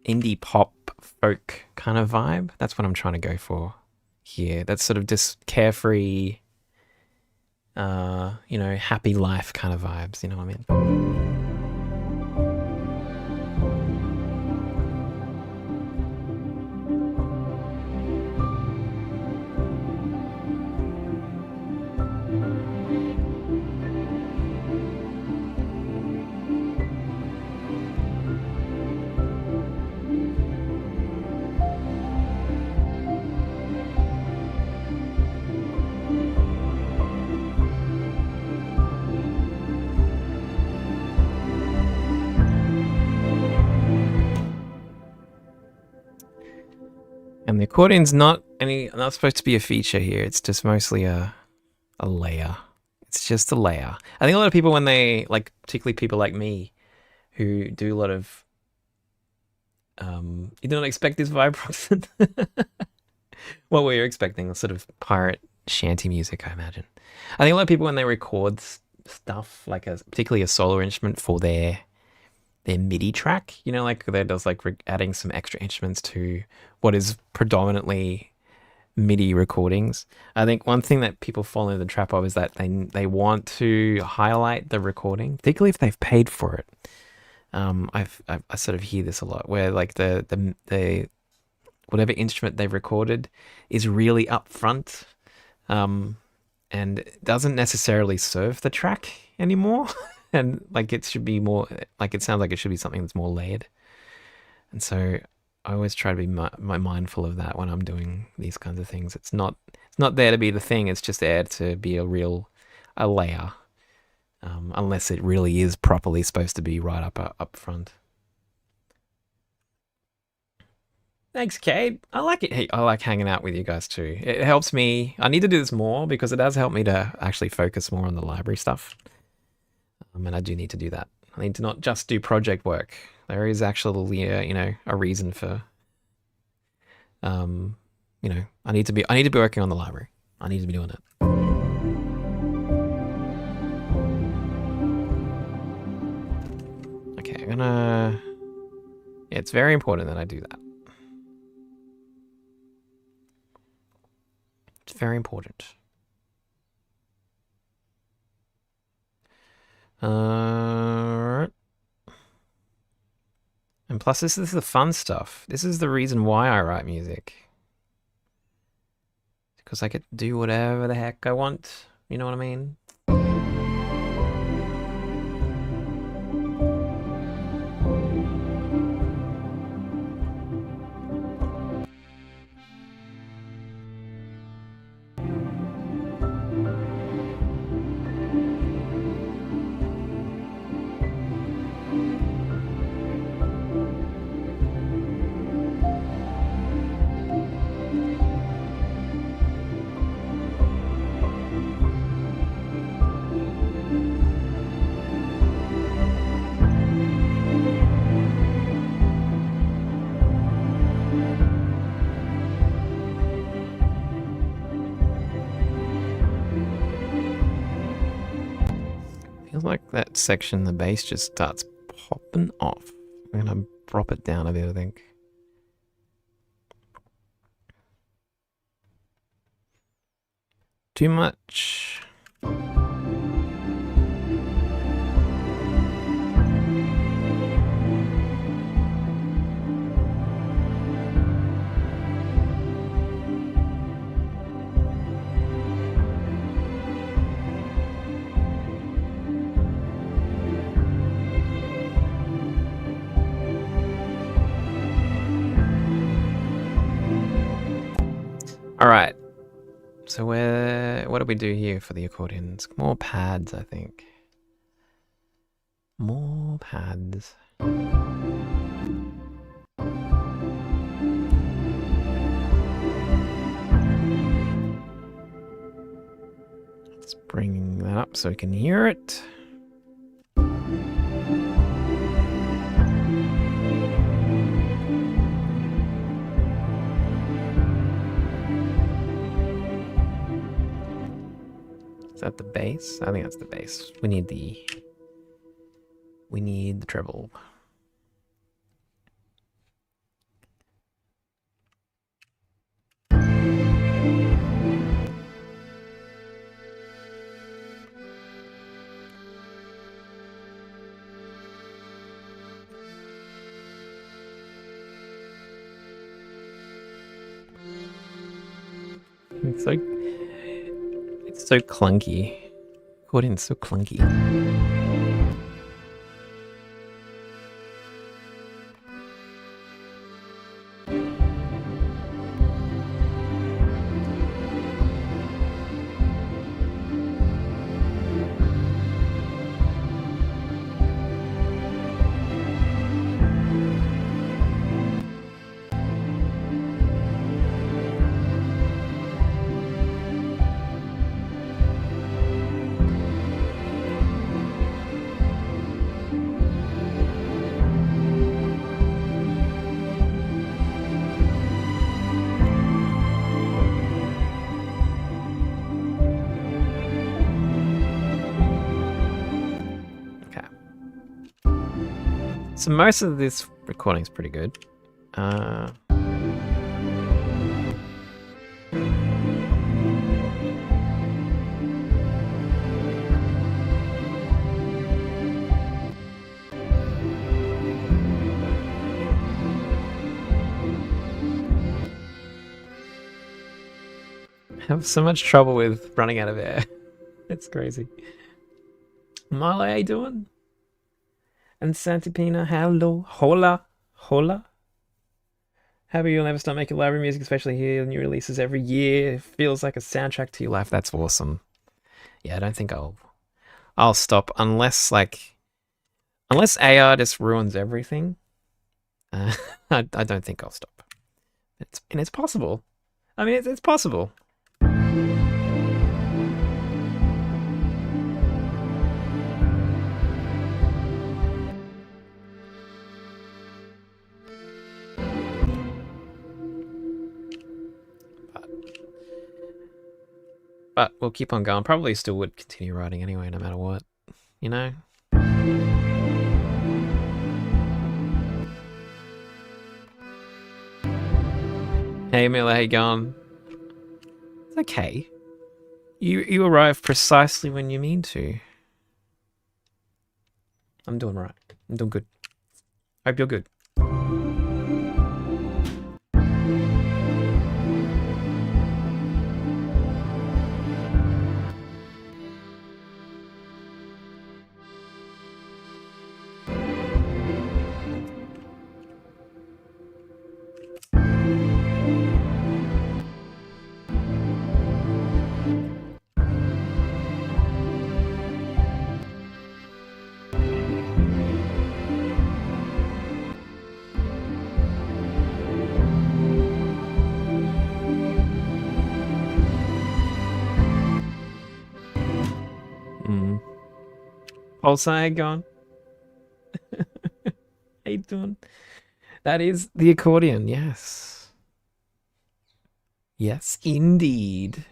indie pop, folk kind of vibe. That's what I'm trying to go for here. That's sort of just carefree, you know, happy life kind of vibes. You know what I mean? And the accordion's not supposed to be a feature here. It's just mostly a layer. It's just a layer. I think a lot of people, when they, like, particularly people like me, who do a lot of, you don't expect this vibe, Robson? What were you expecting? Sort of pirate shanty music, I imagine. I think a lot of people, when they record stuff, like particularly a solo instrument for their MIDI track, you know, like they're just like adding some extra instruments to what is predominantly MIDI recordings. I think one thing that people fall into the trap of is that they want to highlight the recording, particularly if they've paid for it. I sort of hear this a lot, where like the whatever instrument they've recorded is really up front, and doesn't necessarily serve the track anymore. And like it should be more, like it sounds like it should be something that's more layered. And so I always try to be mindful of that when I'm doing these kinds of things. It's not there to be the thing. It's just there to be a layer, unless it really is properly supposed to be right up front. Thanks, Kate. I like it. Hey, I like hanging out with you guys too. It helps me. I need to do this more because it does help me to actually focus more on the library stuff. And I do need to do that. I need to not just do project work. There is actually, you know, a reason for, you know, I need to be working on the library. I need to be doing it. gonna... Yeah, it's very important that I do that. It's very important. And plus, this is the fun stuff. This is the reason why I write music. Because I get to do whatever the heck I want. You know what I mean? Feels like that section, the bass just starts popping off. I'm gonna drop it down a bit, I think. Too much. All right. So what do we do here for the accordions? More pads, I think. More pads. Let's bring that up so we can hear it. Is that the bass? I think that's the bass. We need the treble. It's so clunky. Accordion's so clunky. So most of this recording is pretty good. I have so much trouble with running out of air. It's crazy. Marley, how you doing? And Santipina, hello, hola, hola. Happy you'll never stop making library music, especially here. New releases every year. It feels like a soundtrack to your life. That's awesome. Yeah, I don't think I'll stop unless AR just ruins everything. I don't think I'll stop. It's possible. I mean, it's possible. But we'll keep on going. Probably still would continue writing anyway, no matter what, you know? Hey Miller, how you going? It's okay. You arrive precisely when you mean to. I'm doing right. I'm doing good. Hope you're good. Pulsar, how you going? How you doing? That is the accordion, yes. Yes, indeed.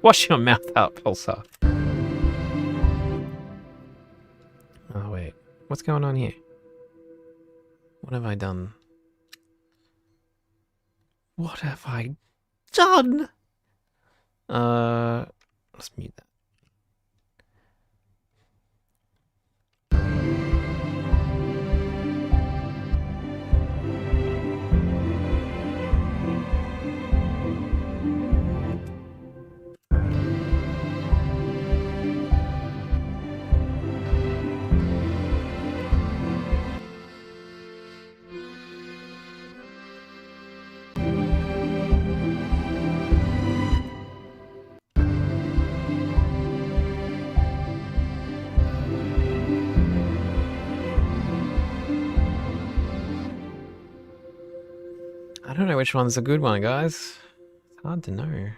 Wash your mouth out, Pulsar. Oh, wait. What's going on here? What have I done? What have I done? Let's mute that. I don't know which one's a good one, guys. It's hard to know.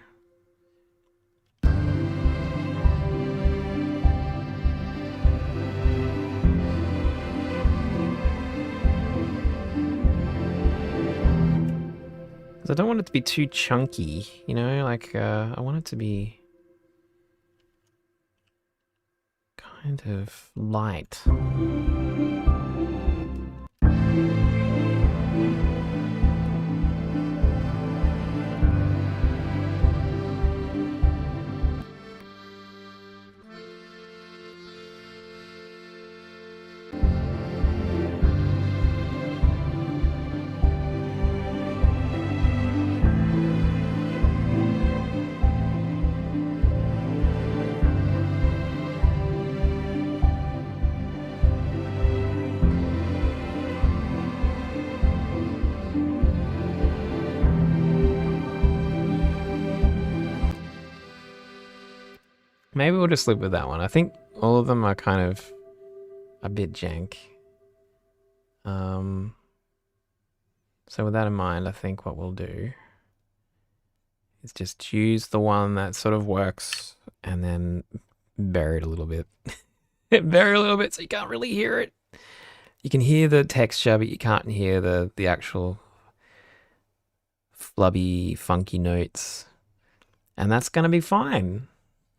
Because I don't want it to be too chunky, you know? Like, I want it to be kind of light. Maybe we'll just live with that one. I think all of them are kind of a bit jank. So with that in mind, I think what we'll do is just choose the one that sort of works and then bury it a little bit. Bury it a little bit so you can't really hear it. You can hear the texture, but you can't hear the actual flubby, funky notes. And that's going to be fine.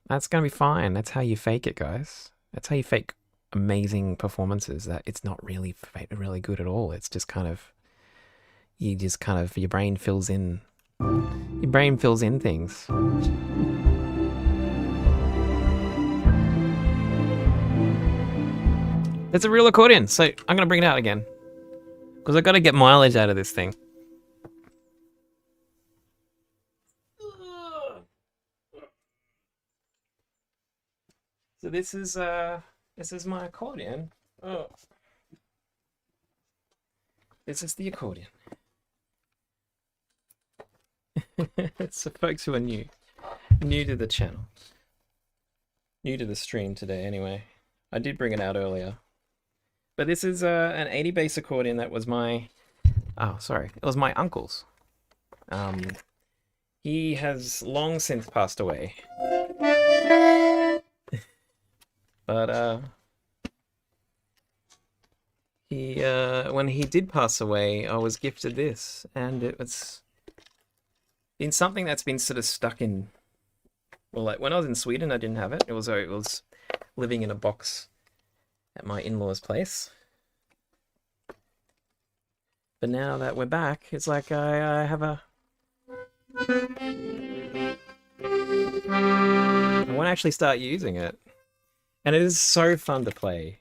That's going to be fine. That's how you fake it, guys. That's how you fake amazing performances that it's not really good at all. It's just kind of, your brain fills in. Your brain fills in things. It's a real accordion, so I'm going to bring it out again. Because I've got to get mileage out of this thing. So this is my accordion. Oh. This is the accordion. It's for folks who are new to the channel, new to the stream today. Anyway, I did bring it out earlier, but this is an 80 bass accordion that was my, it was my uncle's. He has long since passed away. But when he did pass away, I was gifted this, and it was been something that's been sort of stuck in. Well, like when I was in Sweden, I didn't have it. It was living in a box at my in-laws' place. But now that we're back, it's like I have a... I want to actually start using it. And it is so fun to play.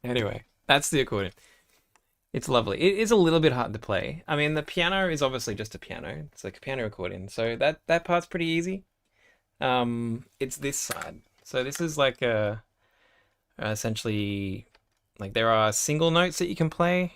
Anyway, that's the accordion. It's lovely. It is a little bit hard to play. I mean, the piano is obviously just a piano. It's like a piano accordion, so that part's pretty easy. It's this side. So this is like essentially like there are single notes that you can play.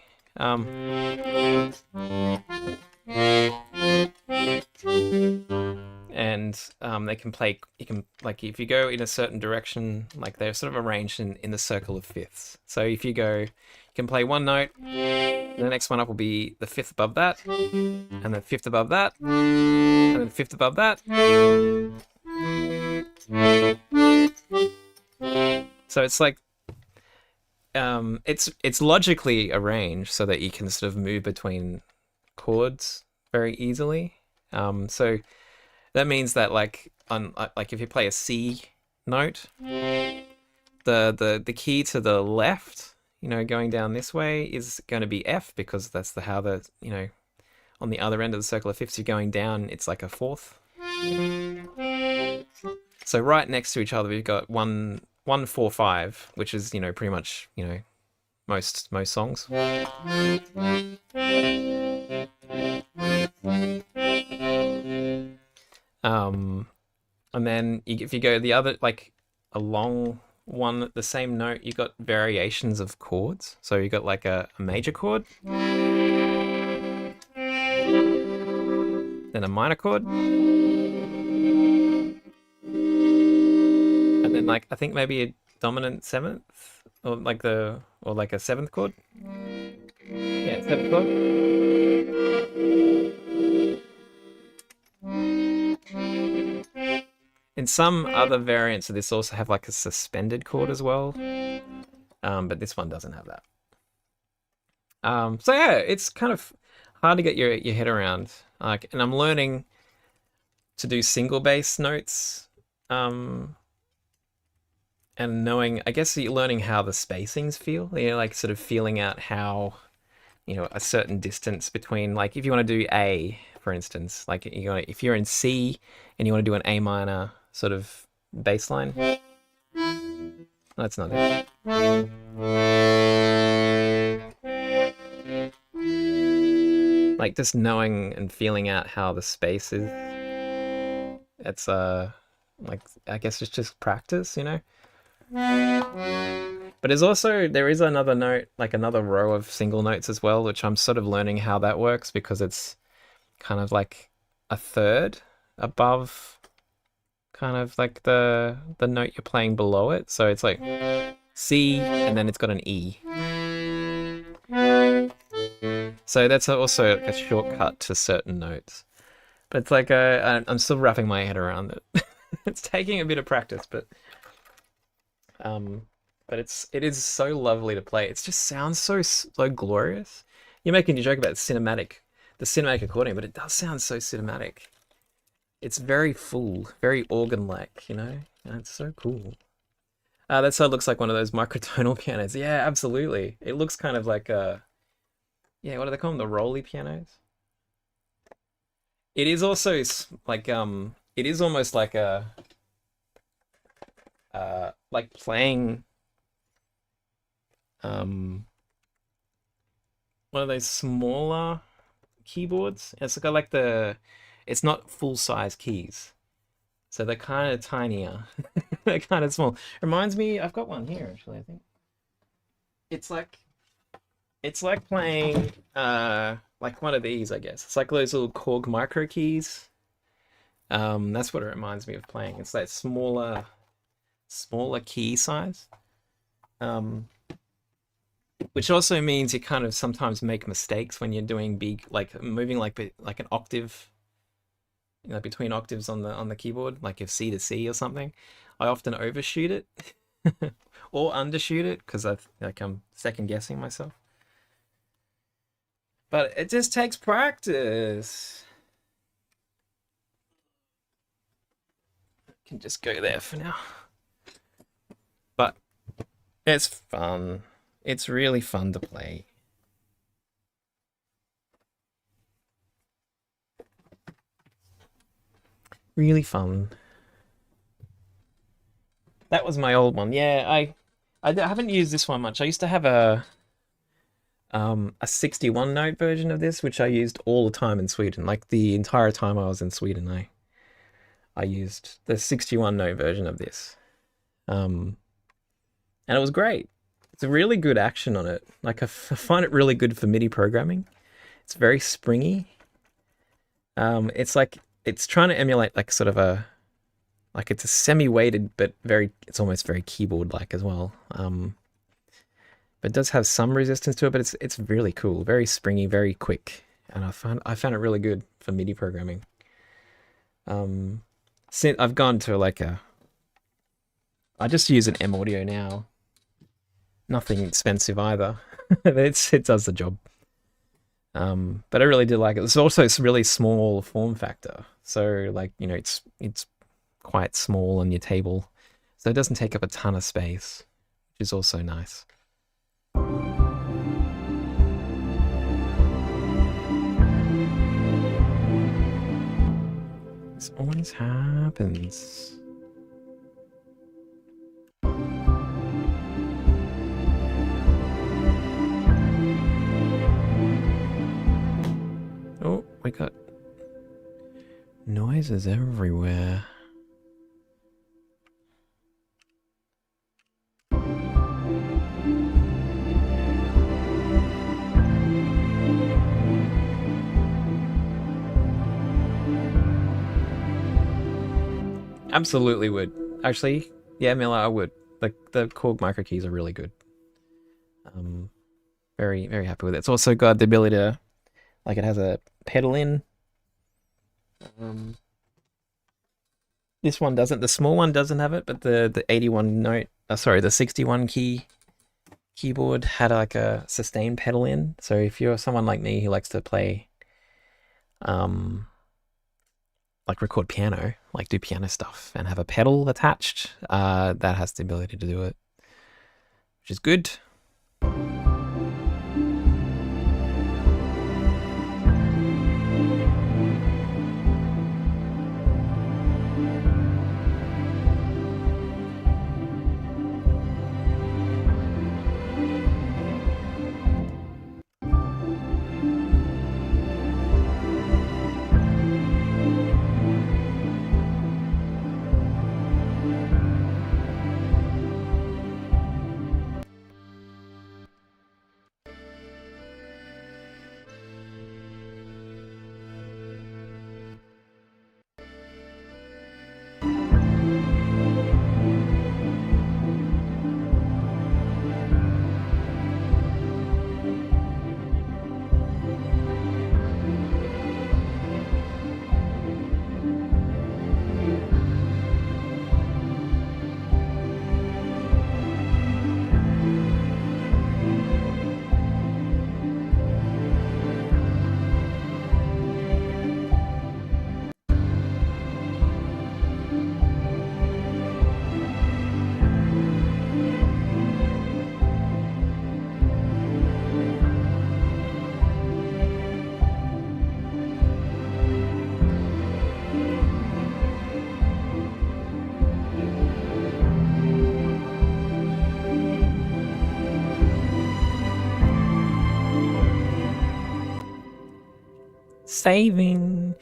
And they can play. You can like if you go in a certain direction, like they're sort of arranged in the circle of fifths. So if you go, you can play one note. The next one up will be the fifth above that, and then fifth above that, and then fifth above that. So it's like it's logically arranged so that you can sort of move between chords very easily. So that means that like if you play a C note, the key to the left, going down this way is going to be F, because that's how on the other end of the circle of fifths you're going down, it's like a fourth. So right next to each other we've got 1, 4, 5, which is pretty much most songs. And then if you go the other, like along one, the same note, you got variations of chords. So you got like a major chord, then a minor chord, and then like I think maybe a dominant seventh, or like a seventh chord. Yeah, seventh chord. In some other variants of this also have like a suspended chord as well, but this one doesn't have that. So yeah, it's kind of hard to get your head around. And I'm learning to do single bass notes, and knowing, I guess you're learning how the spacings feel. Like sort of feeling out how, a certain distance between, like if you want to do A, for instance, like if you're in C and you want to do an A minor sort of bass line. That's not it. Like just knowing and feeling out how the space is. It's like I guess it's just practice, But there is another note, like another row of single notes as well, which I'm sort of learning how that works, because it's kind of like a third above kind of like the note you're playing below it. So it's like C and then it's got an E. So that's also a shortcut to certain notes. But it's like I'm still wrapping my head around it. It's taking a bit of practice, um, but it is so lovely to play. It just sounds so glorious. You're making a joke about the cinematic accordion, but it does sound so cinematic. It's very full, very organ-like, and it's so cool. That side looks like one of those microtonal pianos. Yeah, absolutely. It looks kind of like yeah, what do they call them? The Rolly pianos. It is also like it is almost like playing um one of those smaller keyboards. It's got like it's not full size keys, so they're kind of tinier. They're kind of small. Reminds me, I've got one here actually. I think it's like playing like one of these, I guess. It's like those little Korg micro keys. That's what it reminds me of playing. It's that smaller key size. Which also means you kind of sometimes make mistakes when you're doing big, like moving like an octave, between octaves on the keyboard, like if C to C or something. I often overshoot it or undershoot it because I'm second guessing myself. But it just takes practice. I can just go there for now. But it's fun. It's really fun to play. Really fun. That was my old one. Yeah, I haven't used this one much. I used to have a 61 note version of this, which I used all the time in Sweden. Like the entire time I was in Sweden, I used the 61 note version of this. And it was great. It's a really good action on it. Like I find it really good for MIDI programming. It's very springy. It's like it's trying to emulate like sort of like it's a semi-weighted, but it's almost very keyboard-like as well. But it does have some resistance to it, but it's really cool, very springy, very quick, and I found it really good for MIDI programming. Since I've gone to I just use an M Audio now. Nothing expensive either. It does the job. But I really do like it. It's also a really small form factor, so it's quite small on your table, so it doesn't take up a ton of space, which is also nice. This always happens. Oh, we got noises everywhere. Absolutely would. Actually, yeah, Miller, I would. Like the Korg micro keys are really good. Very, very happy with it. It's also got the ability to, it has a pedal in. This one doesn't. The small one doesn't have it, but the 81 note, the 61 key keyboard had like a sustain pedal in. So if you're someone like me who likes to play, like record piano, like do piano stuff and have a pedal attached, that has the ability to do it, which is good. Saving.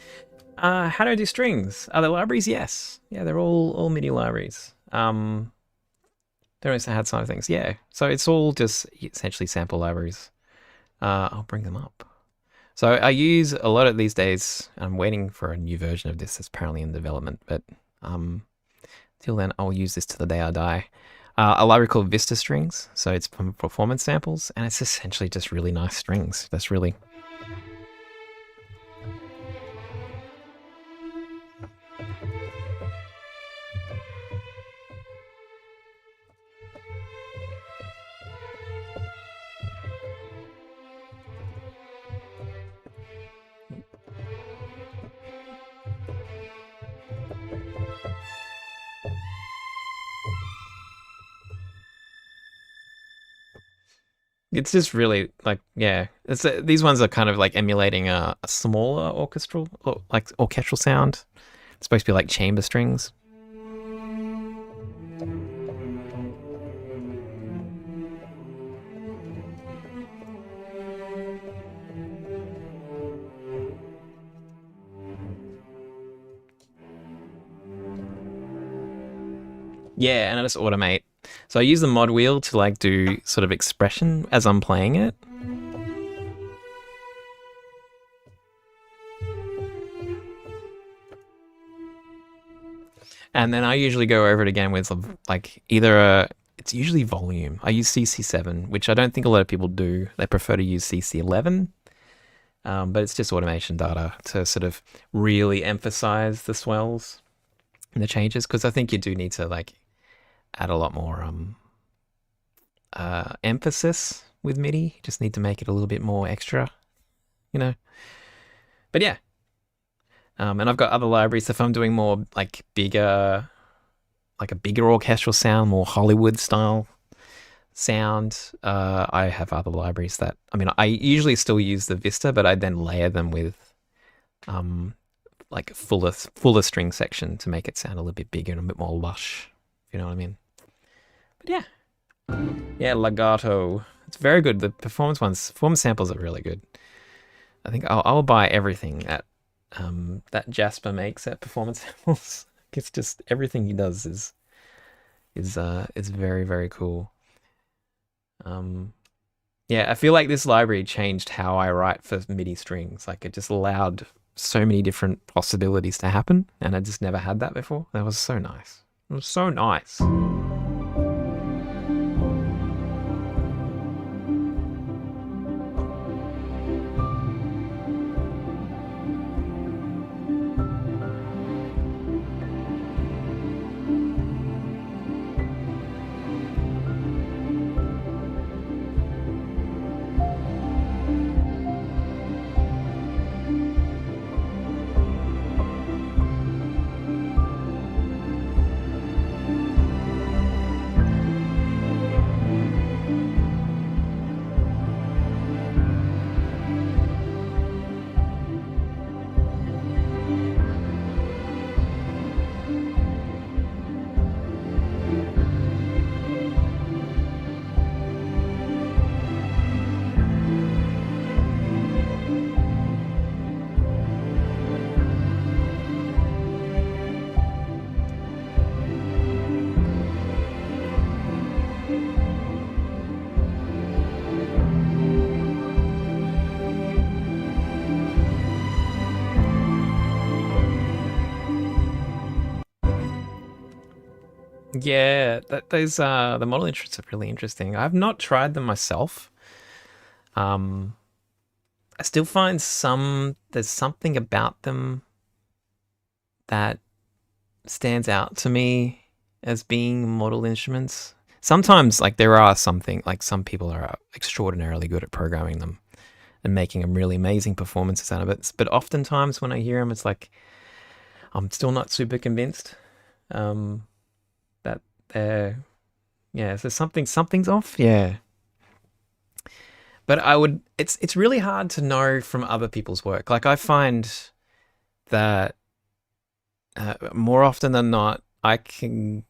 How do I do strings? Are there libraries? Yes. Yeah, they're all MIDI libraries. There is had side of things. Yeah. So it's all just essentially sample libraries. I'll bring them up. So I use a lot of these days. I'm waiting for a new version of this that's apparently in development, but till then I'll use this to the day I die. A library called Vista Strings. So it's from performance samples, and it's essentially just really nice strings. That's really it's just really like, yeah. These ones are kind of like emulating a smaller orchestral or like orchestral sound. It's supposed to be like chamber strings. Yeah, and I just automate. So I use the mod wheel to like do sort of expression as I'm playing it. And then I usually go over it again with like either it's usually volume. I use CC7, which I don't think a lot of people do. They prefer to use CC11. But it's just automation data to sort of really emphasize the swells and the changes, because I think you do need to like add a lot more emphasis with MIDI. You just need to make it a little bit more extra, you know. But yeah, and I've got other libraries. If I'm doing more like bigger, like a bigger orchestral sound, more Hollywood style sound, I have other libraries that, I mean, I usually still use the Vista, but I then layer them with like fuller string section to make it sound a little bit bigger and a bit more lush, if you know what I mean. But yeah, legato. It's very good. The performance samples are really good. I think I'll buy everything that Jasper makes at performance samples. It's just everything he does is very, very cool. Yeah, I feel like this library changed how I write for MIDI strings. Like it just allowed so many different possibilities to happen, and I just never had that before. That was so nice. It was so nice. Yeah, those the model instruments are really interesting. I've not tried them myself. Um, I still find there's something about them that stands out to me as being model instruments. Sometimes, like there are something like some people are extraordinarily good at programming them and making them really amazing performances out of it. But oftentimes when I hear them, it's like I'm still not super convinced that they're, yeah. So something's off. Yeah. But it's really hard to know from other people's work. Like I find that more often than not, I can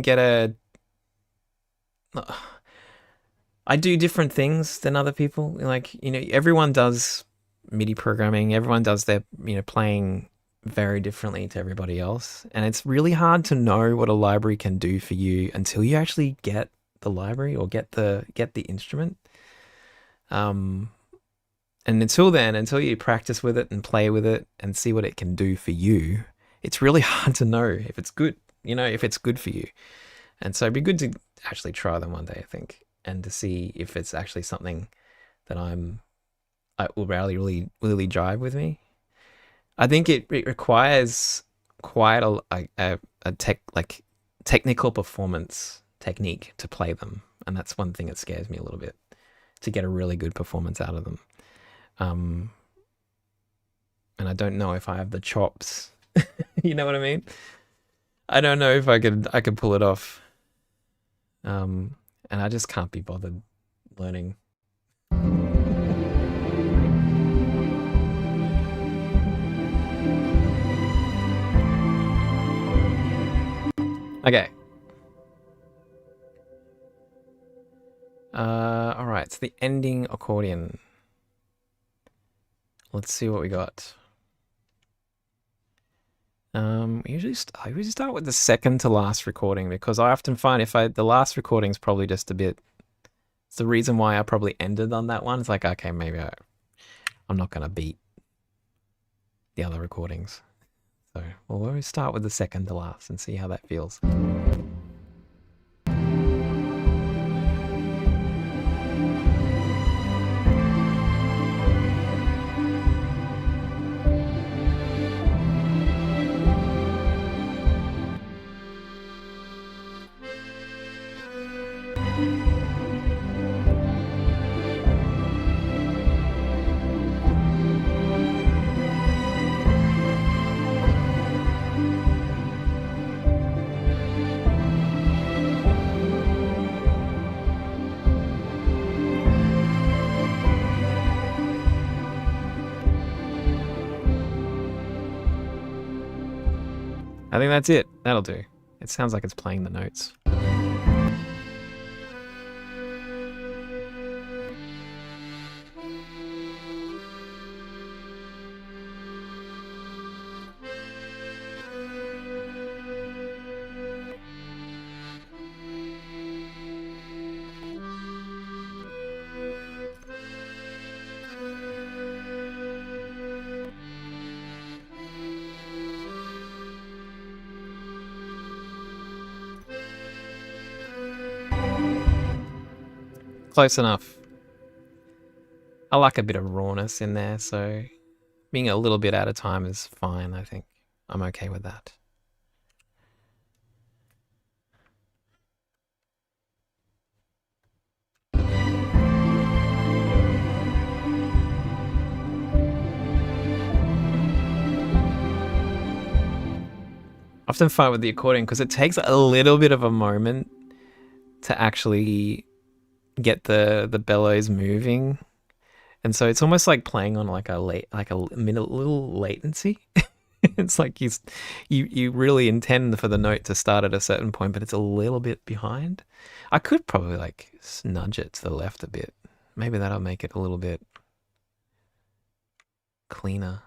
get I do different things than other people. Like, everyone does MIDI programming. Everyone does their, playing very differently to everybody else. And it's really hard to know what a library can do for you until you actually get the library or get the instrument. And until then, until you practice with it and play with it and see what it can do for you, it's really hard to know if it's good, if it's good for you. And so it'd be good to actually try them one day, I think, and to see if it's actually something that I will really drive with me. I think it requires quite a technical performance technique to play them, and that's one thing that scares me a little bit, to get a really good performance out of them. And I don't know if I have the chops. You know what I mean? I don't know if I could pull it off. And I just can't be bothered learning. Okay. All right, it's the ending accordion. Let's see what we got. I usually start with the second to last recording, because I often find the last recording is probably just a bit. It's the reason why I probably ended on that one. It's like, okay, maybe I'm not gonna beat the other recordings. So we'll start with the second to last and see how that feels. I think that's it. That'll do. It sounds like it's playing the notes. Close enough. I like a bit of rawness in there, so being a little bit out of time is fine, I think. I'm okay with that. I often find with the accordion, because it takes a little bit of a moment to actually get the bellows moving, and so it's almost like playing on like a little latency. It's like you really intend for the note to start at a certain point, but it's a little bit behind. I could probably like nudge it to the left a bit. Maybe that'll make it a little bit cleaner.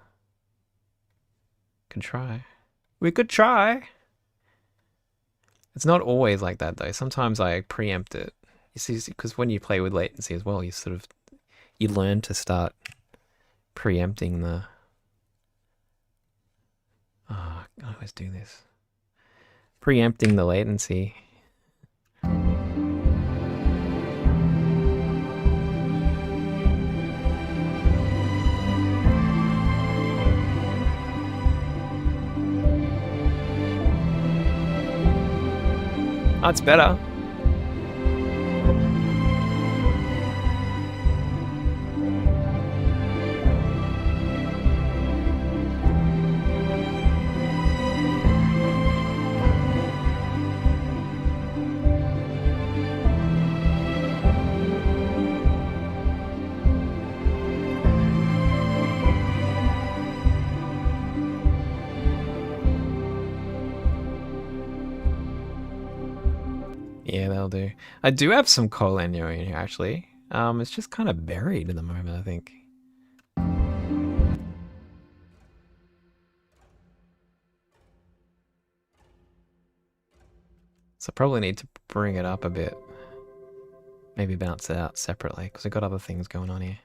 Could try. We could try. It's not always like that though. Sometimes I preempt it. You see, because when you play with latency as well, you learn to start preempting the. Oh, I always do this. Preempting the latency. That's better. Yeah, that'll do. I do have some Colanio in here, actually. It's just kind of buried at the moment, I think. So I probably need to bring it up a bit. Maybe bounce it out separately, because I've got other things going on here.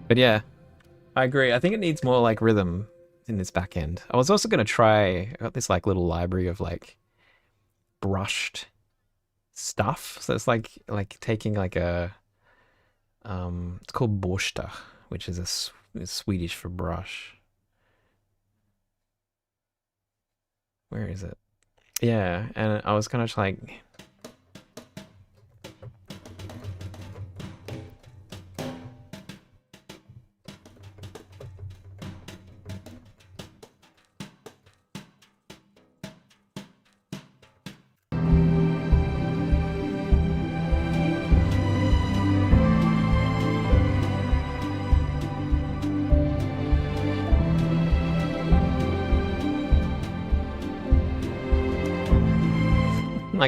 But yeah, I agree. I think it needs more like rhythm in this back end. I was also going to try, I got this like little library of like brushed stuff. So it's like taking like a, it's called borsta, which is is Swedish for brush. Where is it? Yeah, and I was gonna like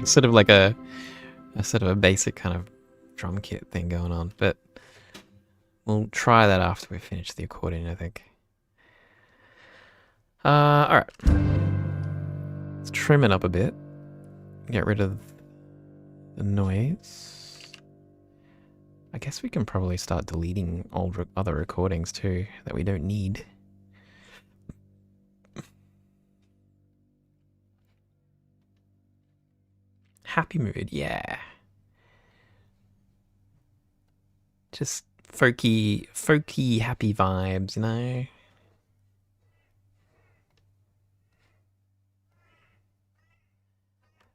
sort of like a sort of a basic kind of drum kit thing going on, but we'll try that after we finish the accordion, I think. All right, let's trim it up a bit, get rid of the noise. I guess we can probably start deleting other recordings too that we don't need. Happy mood, yeah. Just folky, happy vibes, you know?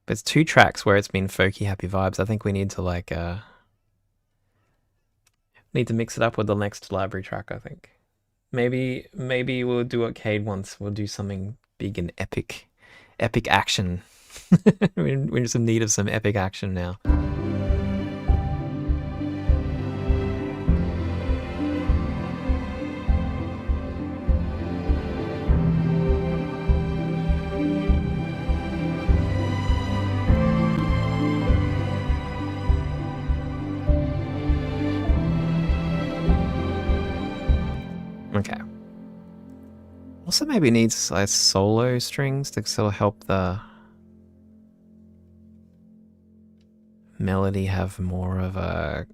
But it's 2 tracks where it's been folky, happy vibes. I think we need to like, need to mix it up with the next library track, I think. Maybe we'll do what Cade wants. We'll do something big and epic action. We're just in need of some epic action now. Okay. Also maybe needs like solo strings to sort of help the melody have more of a,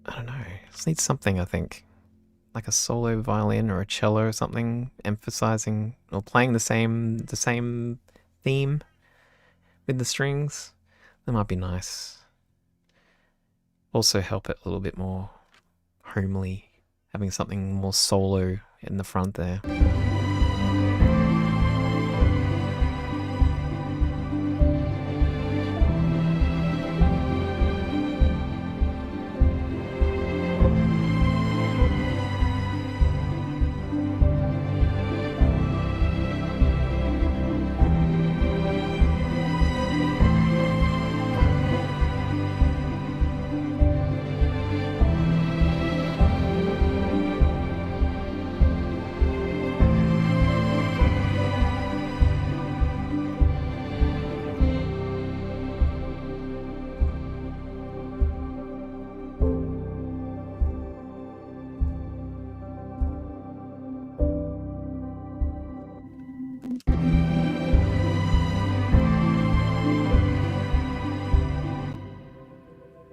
I don't know, just needs something, I think, like a solo violin or a cello or something, emphasizing or playing the same theme with the strings. That might be nice. Also help it a little bit more homely, having something more solo in the front there.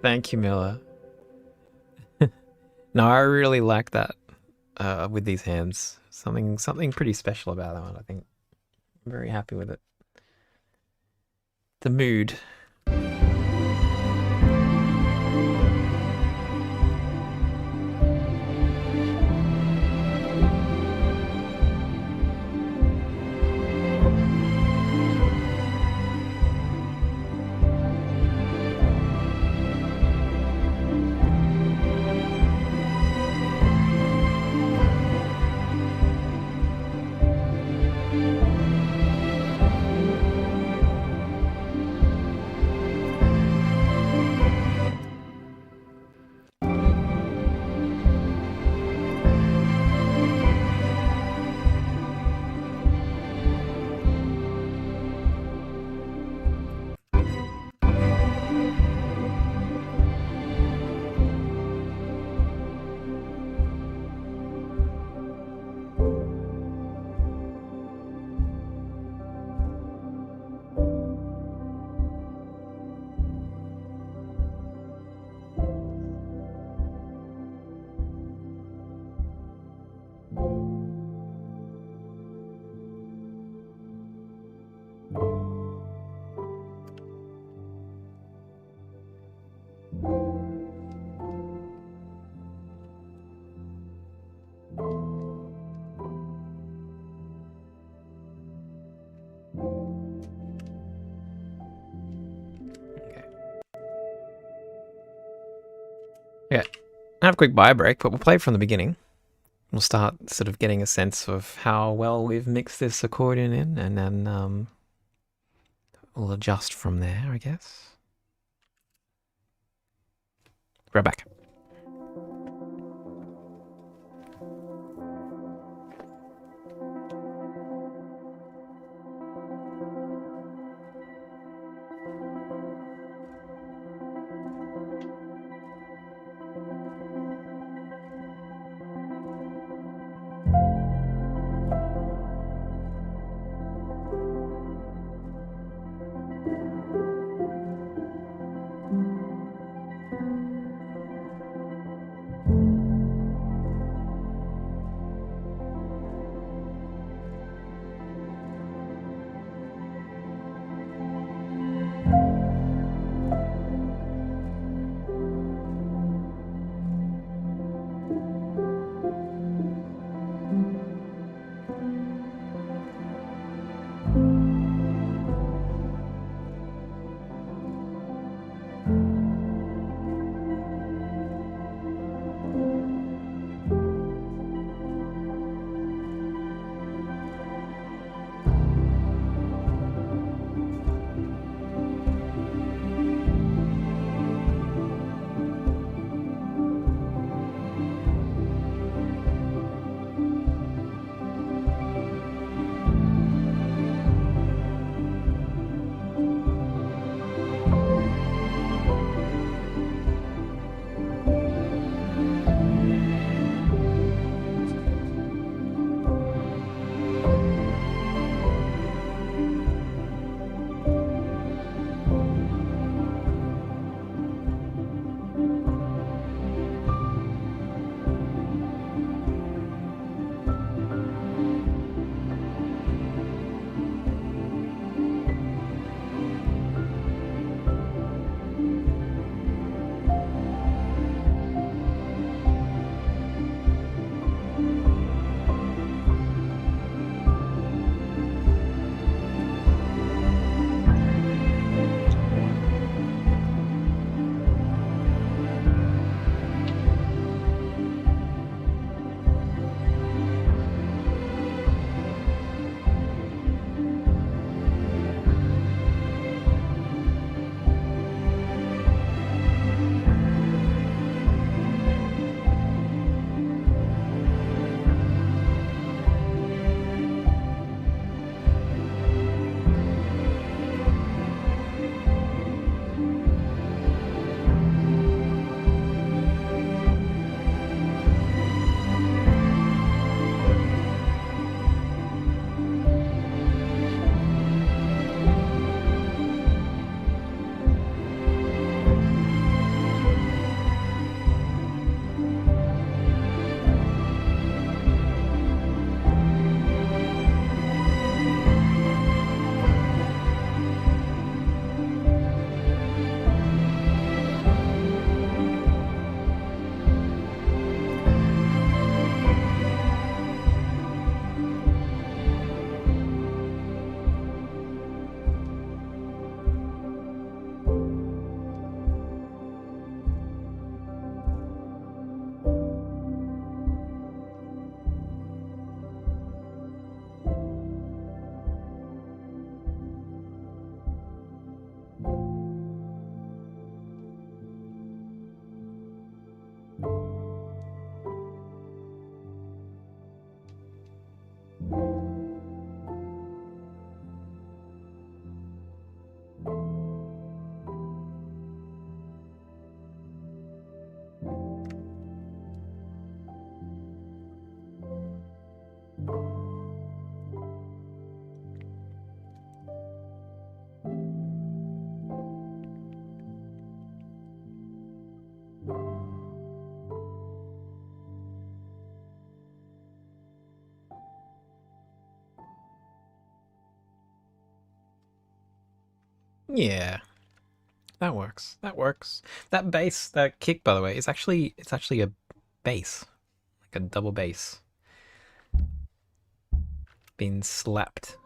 Thank you, Miller. No, I really like that with these hands. Something pretty special about that one, I think. I'm very happy with it. The mood. Okay, I have a quick bio break, but we'll play from the beginning. We'll start sort of getting a sense of how well we've mixed this accordion in, and then we'll adjust from there, I guess. Right back. Yeah, that works. That works. That bass, that kick, by the way, is actually a bass, like a double bass, been slapped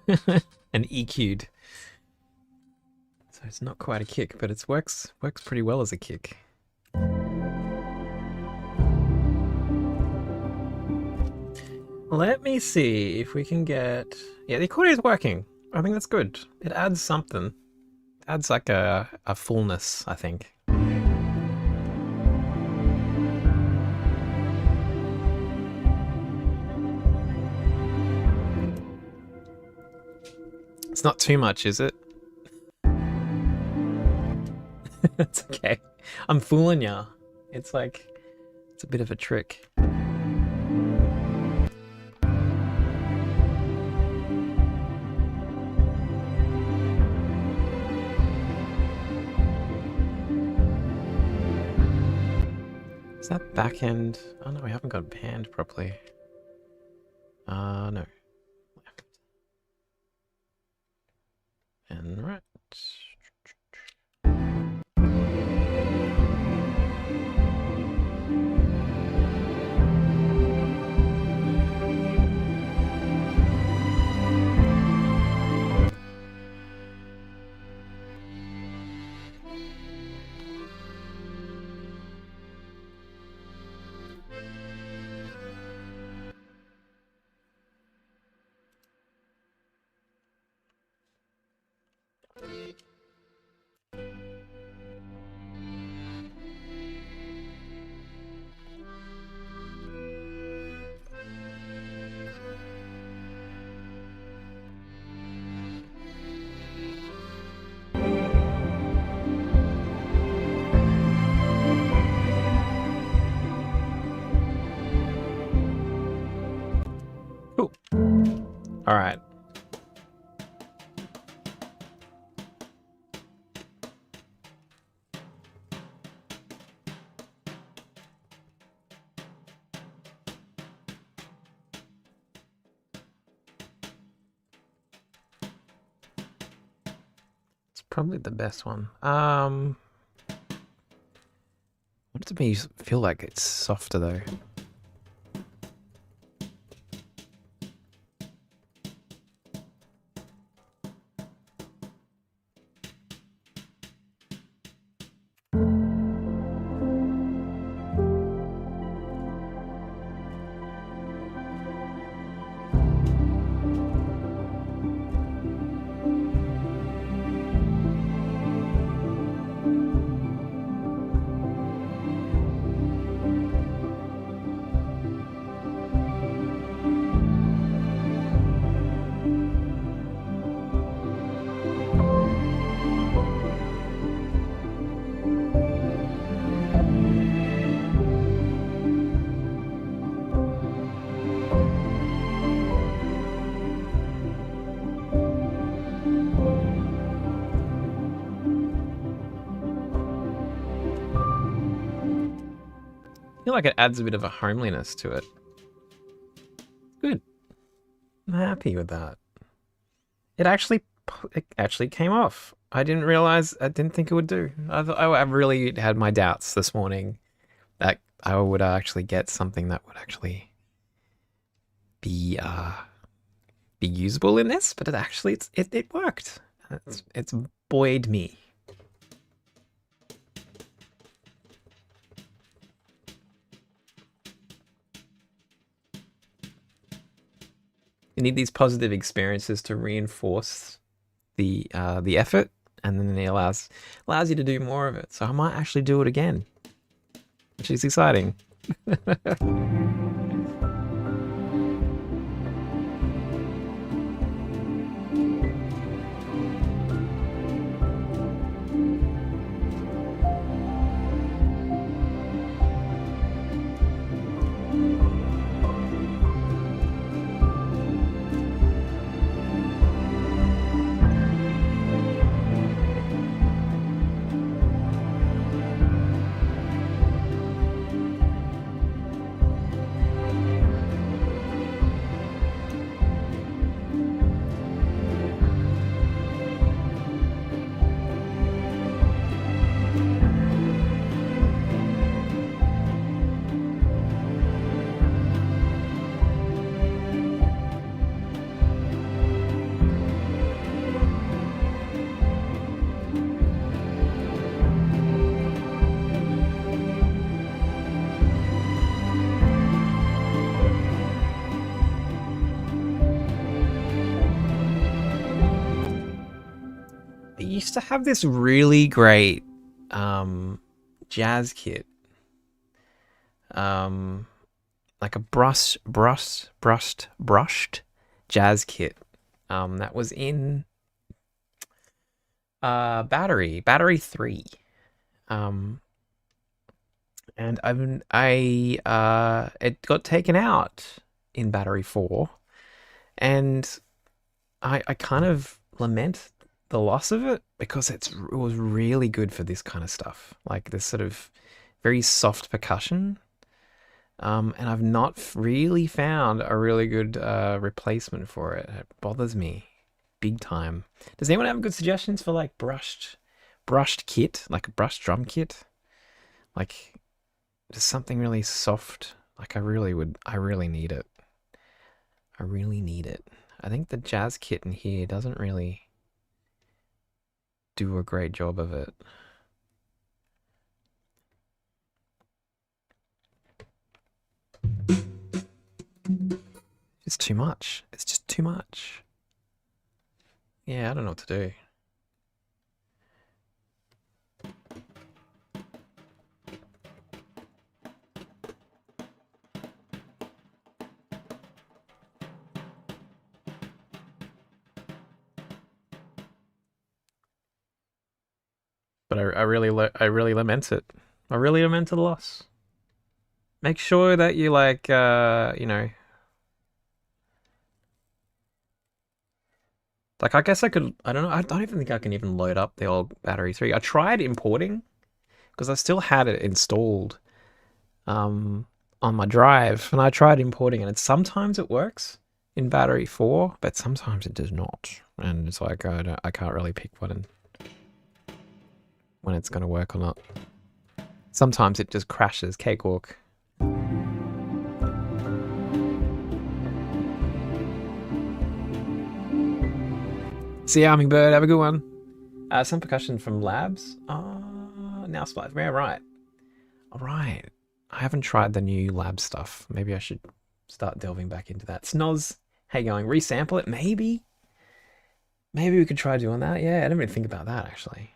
and EQ'd. So it's not quite a kick, but it works pretty well as a kick. Let me see if we can get... Yeah, the accordion's working. I think that's good. It adds something. It adds like a fullness, I think. It's not too much, is it? It's okay. I'm fooling ya. It's like... It's a bit of a trick. Is that back end? Oh no, we haven't got it panned properly. No. Left. And right. Cool. All right. It's probably the best one. Want it to be feel like it's softer though. I feel like it adds a bit of a homeliness to it. Good. I'm happy with that. It actually came off. I didn't realize. I didn't think it would do. I really had my doubts this morning that I would actually get something that would actually be usable in this, but it worked. It's buoyed me. You need these positive experiences to reinforce the effort, and then it allows you to do more of it. So I might actually do it again, which is exciting. used to have this really great jazz kit. Like a brushed jazz kit. That was in battery 3. And it got taken out in battery 4, and I kind of lament the loss of it, because it was really good for this kind of stuff, like this sort of very soft percussion. And I've not really found a really good replacement for it. It bothers me big time. Does anyone have good suggestions for like brushed kit, like a brushed drum kit? Like just something really soft. Like I really need it. I really need it. I think the jazz kit in here doesn't really do a great job of it. It's too much. It's just too much. Yeah, I don't know what to do. But I really lament it. I really lament the loss. Make sure that you like, you know, like I guess I could. I don't know. I don't even think I can even load up the old battery 3. I tried importing because I still had it installed, on my drive, and I tried importing, and sometimes it works in battery 4, but sometimes it does not. And it's like I can't really pick when it's going to work or not. Sometimes it just crashes. Cakewalk. See you, Hummingbird. Have a good one. Some percussion from Labs. Now Splice. Yeah, right. All right. I haven't tried the new Lab stuff. Maybe I should start delving back into that. Snoz, how you going? Resample it? Maybe. Maybe we could try doing that. Yeah, I didn't really think about that, actually.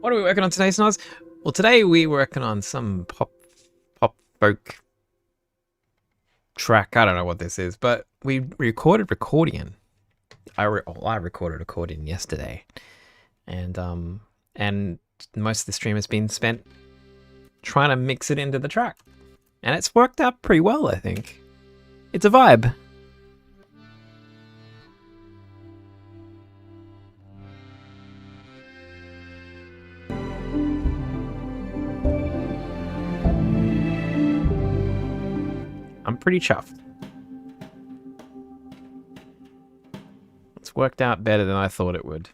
What are we working on today, Snoz? Well, today we're working on some pop folk track. I don't know what this is, but we recorded Accordion. I recorded Accordion yesterday, and most of the stream has been spent trying to mix it into the track, and it's worked out pretty well, I think. It's a vibe. I'm pretty chuffed. It's worked out better than I thought it would.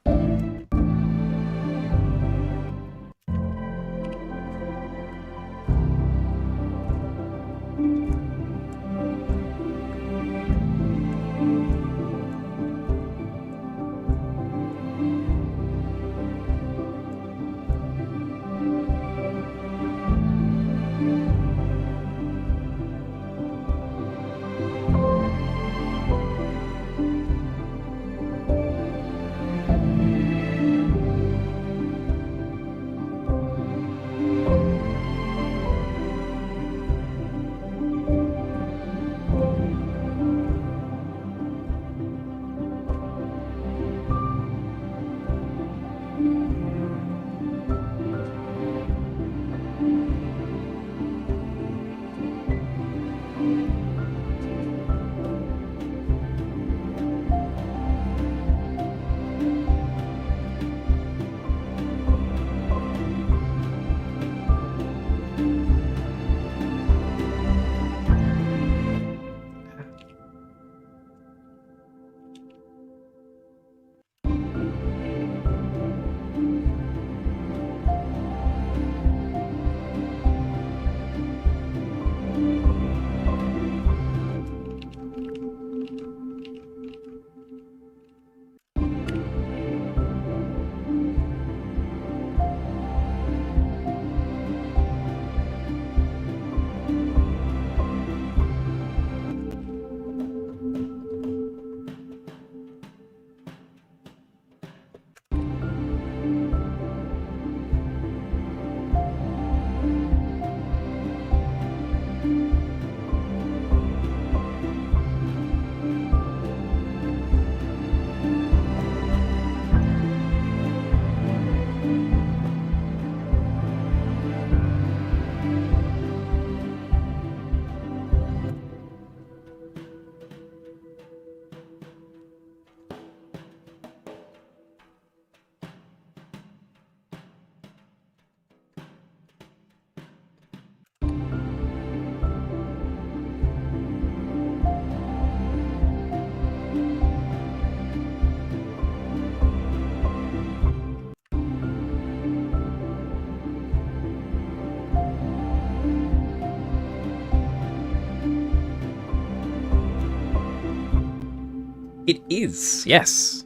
is, yes.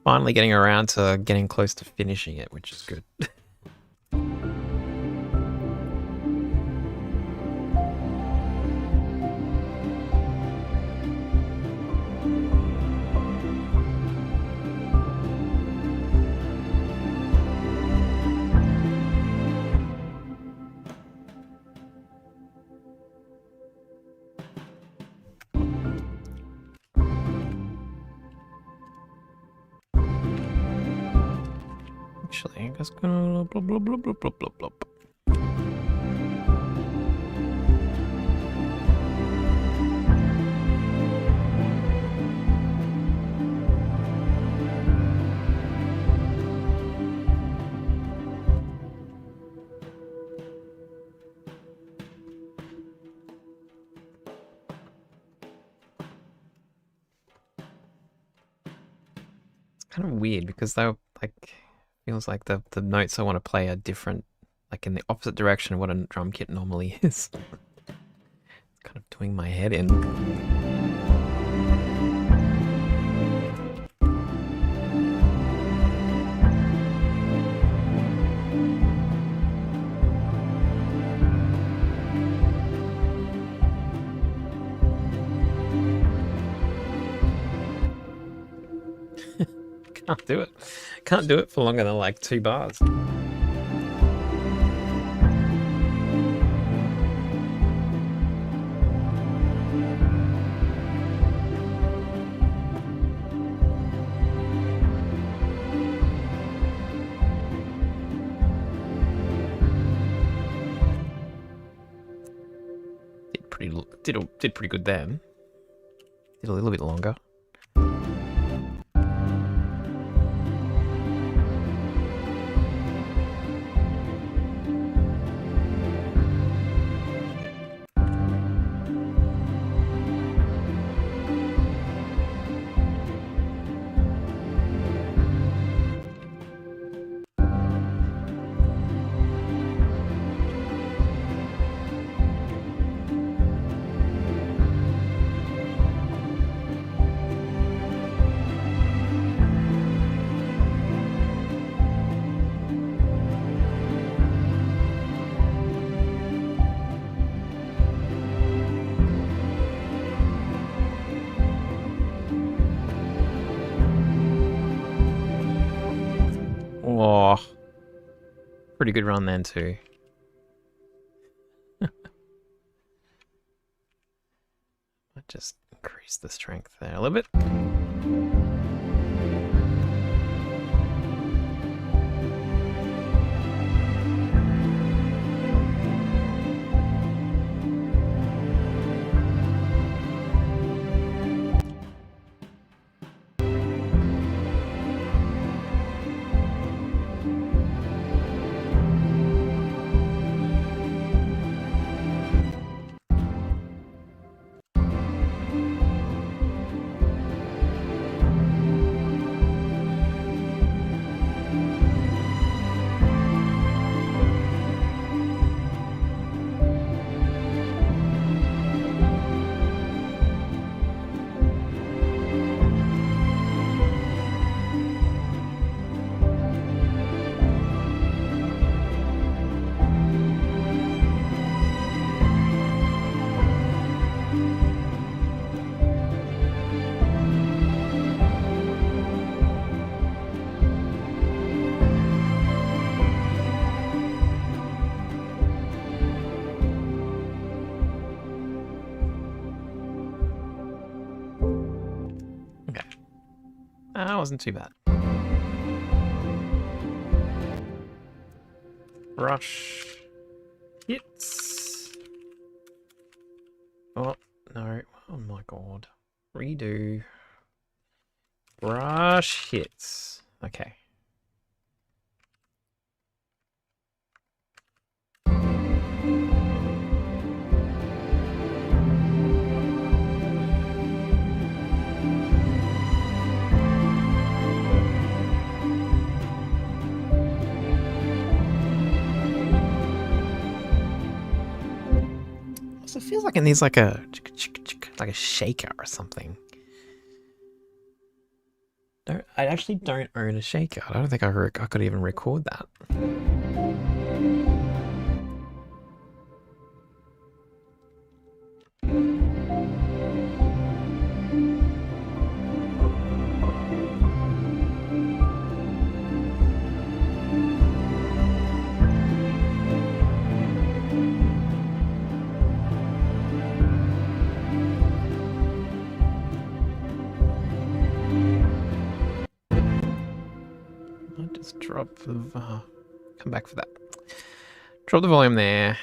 Finally getting around to getting close to finishing it, which is good. Actually, I'm just gonna blah blah blah blah blah blah blah. It's kind of weird because they're like, feels like the notes I want to play are different, like in the opposite direction of what a drum kit normally is. It's kind of doing my head in. Can't do it. Can't do it for longer than like 2 bars. Did pretty good then. Did a little bit longer. Oh, pretty good run then too. Might just increase the strength there a little bit. That wasn't too bad. Brush hits. Oh, no. Oh my god. Redo. Brush hits. Okay. Also feels like it needs like a shaker or something. I actually don't own a shaker. I don't think I could even record that. Just drop the come back for that. Drop the volume there.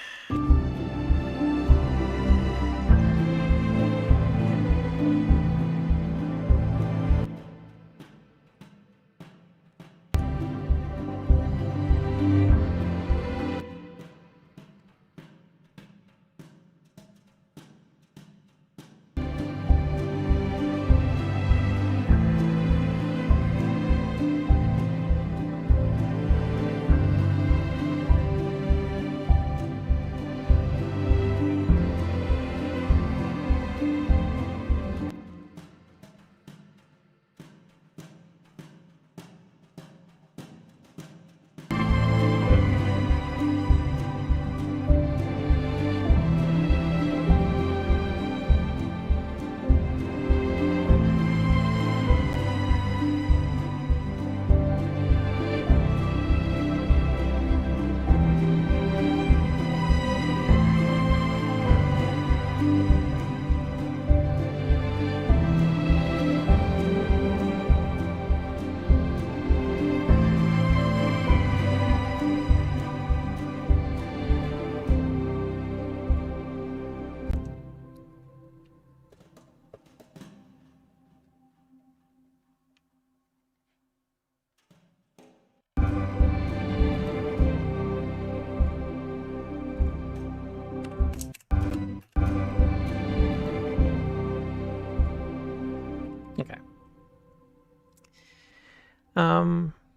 Okay.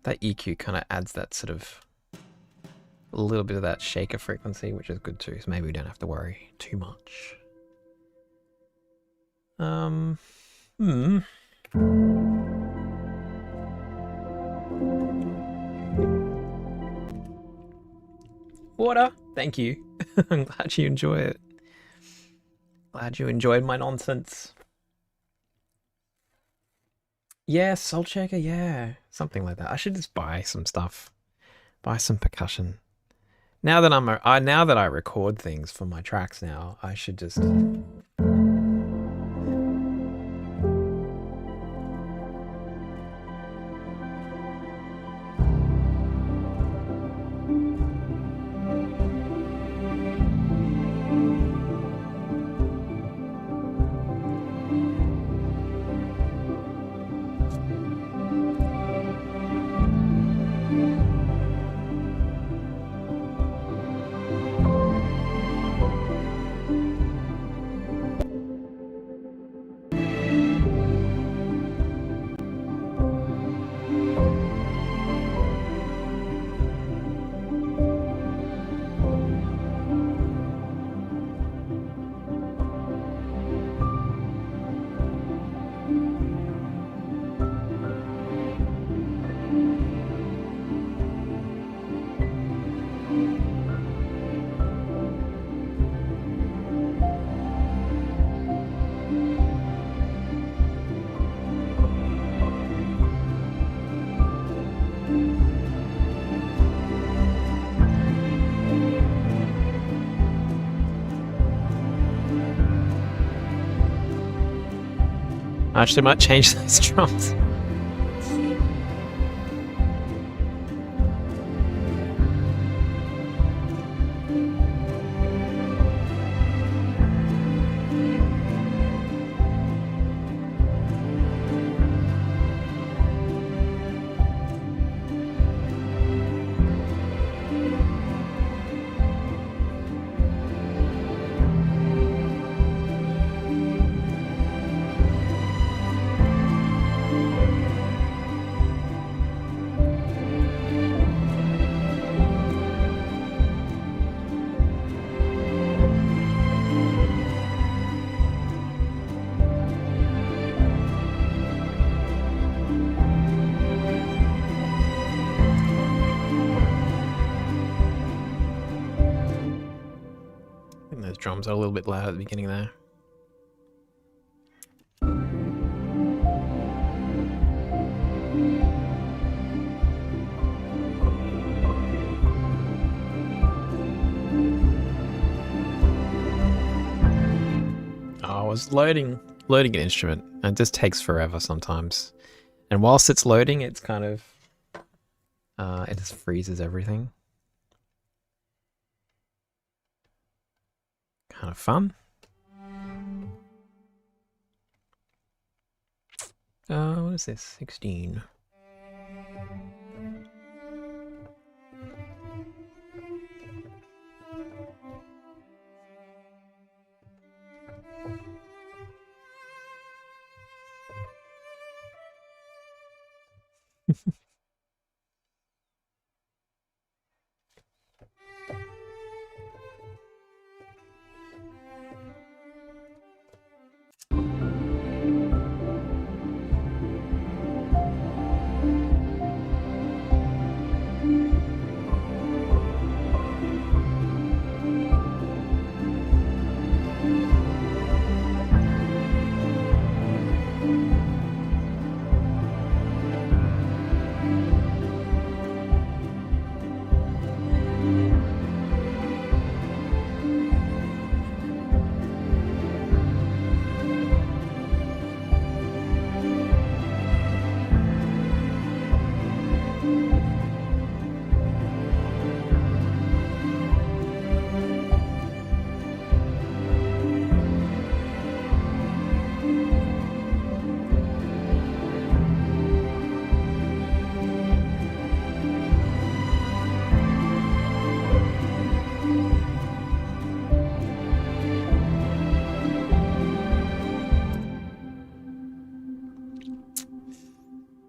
That EQ kind of adds that sort of a little bit of that shaker frequency, which is good too. So maybe we don't have to worry too much. Water. Thank you. I'm glad you enjoy it. Glad you enjoyed my nonsense. Yeah, salt shaker, yeah. Something like that. I should just buy some stuff. Buy some percussion. Now that now that I record things for my tracks now, I should just I actually might change those drums. drums are a little bit loud at the beginning there. Oh, I was loading an instrument, and it just takes forever sometimes. And whilst it's loading, it's kind of it just freezes everything. Kind of fun. What is this? 16.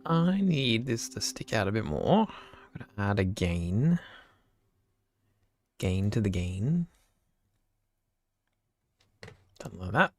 I need this to stick out a bit more. I'm going to add a gain. Gain to the gain. Something like that.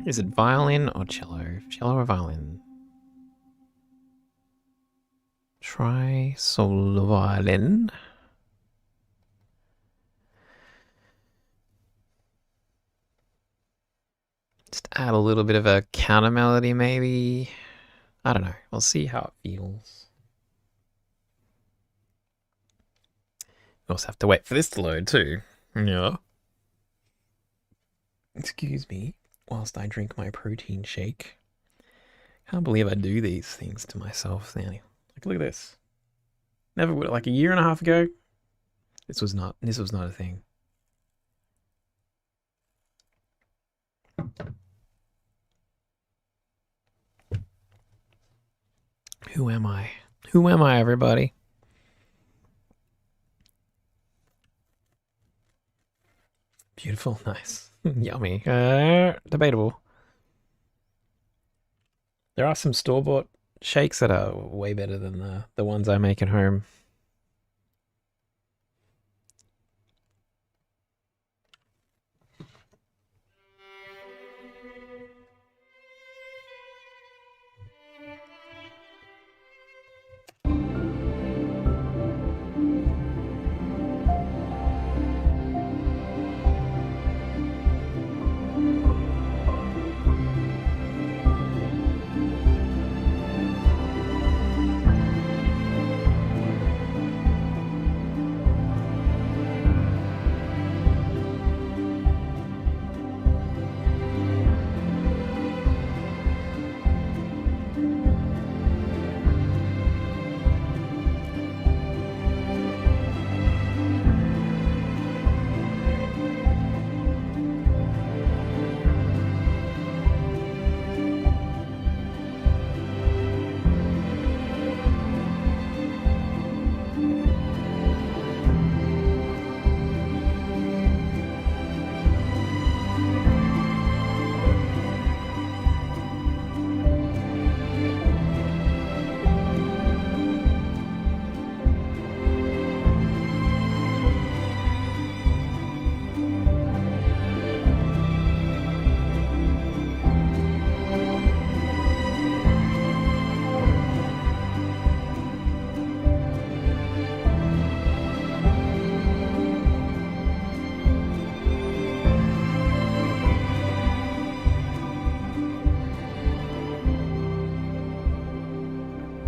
Is it violin or cello? Cello or violin? Try solo violin. Just add a little bit of a counter melody, maybe. I don't know. We'll see how it feels. We also have to wait for this to load too. Yeah. Excuse me whilst I drink my protein shake. Can't believe I do these things to myself. Like, look at this. Never would. Like a year and a half ago, this was not a thing. Who am I? Who am I, everybody? Beautiful, nice, yummy. Debatable. There are some store-bought shakes that are way better than the ones I make at home.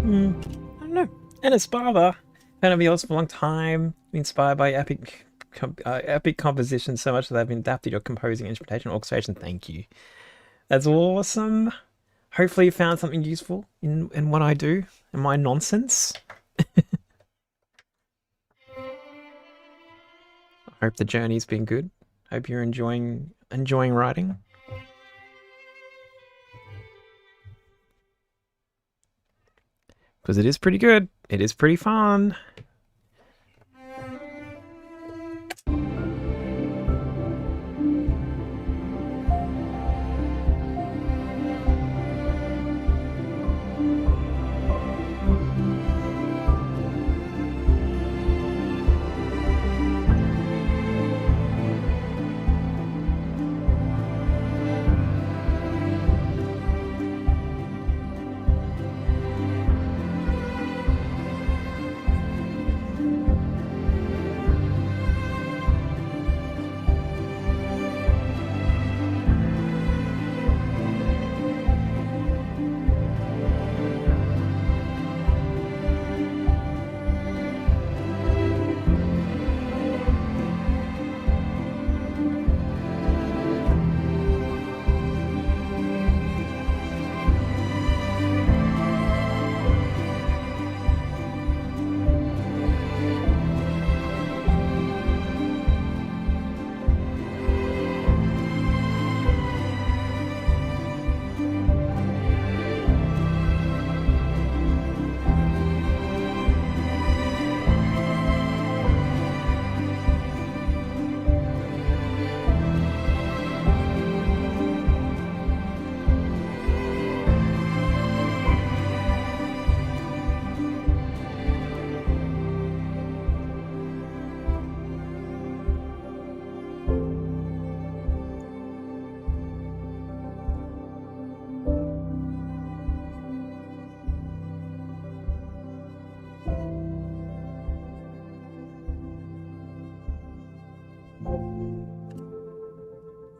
I don't know. And as Barber, fan of yours for a long time, been inspired by epic compositions so much that they've been adapted your composing, instrumentation, orchestration. Thank you. That's awesome. Hopefully you found something useful in what I do and my nonsense. I hope the journey's been good. Hope you're enjoying writing. Because it is pretty good. It is pretty fun.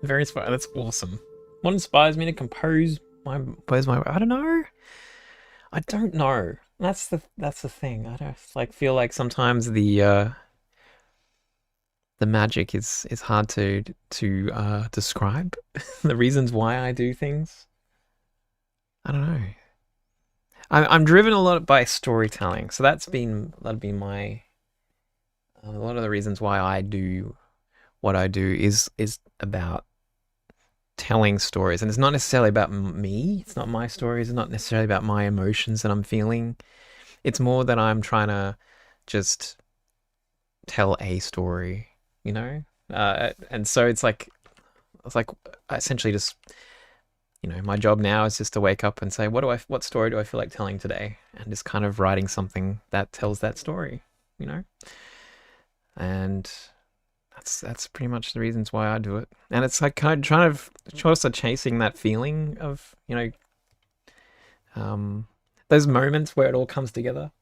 Very inspired. That's awesome. What inspires me to compose where's my I don't know. I don't know. That's the thing. I don't like feel like sometimes the magic is hard to describe. The reasons why I do things. I don't know. I'm driven a lot by storytelling, so that'd be my a lot of the reasons why I do what I do is about telling stories, and it's not necessarily about me. It's not my stories. It's not necessarily about my emotions that I'm feeling. It's more that I'm trying to just tell a story, you know. And so it's like I essentially just my job now is just to wake up and say, what story do I feel like telling today? And just kind of writing something that tells that story, you know? And that's pretty much the reasons why I do it. And it's like kind of also chasing that feeling of, um, those moments where it all comes together.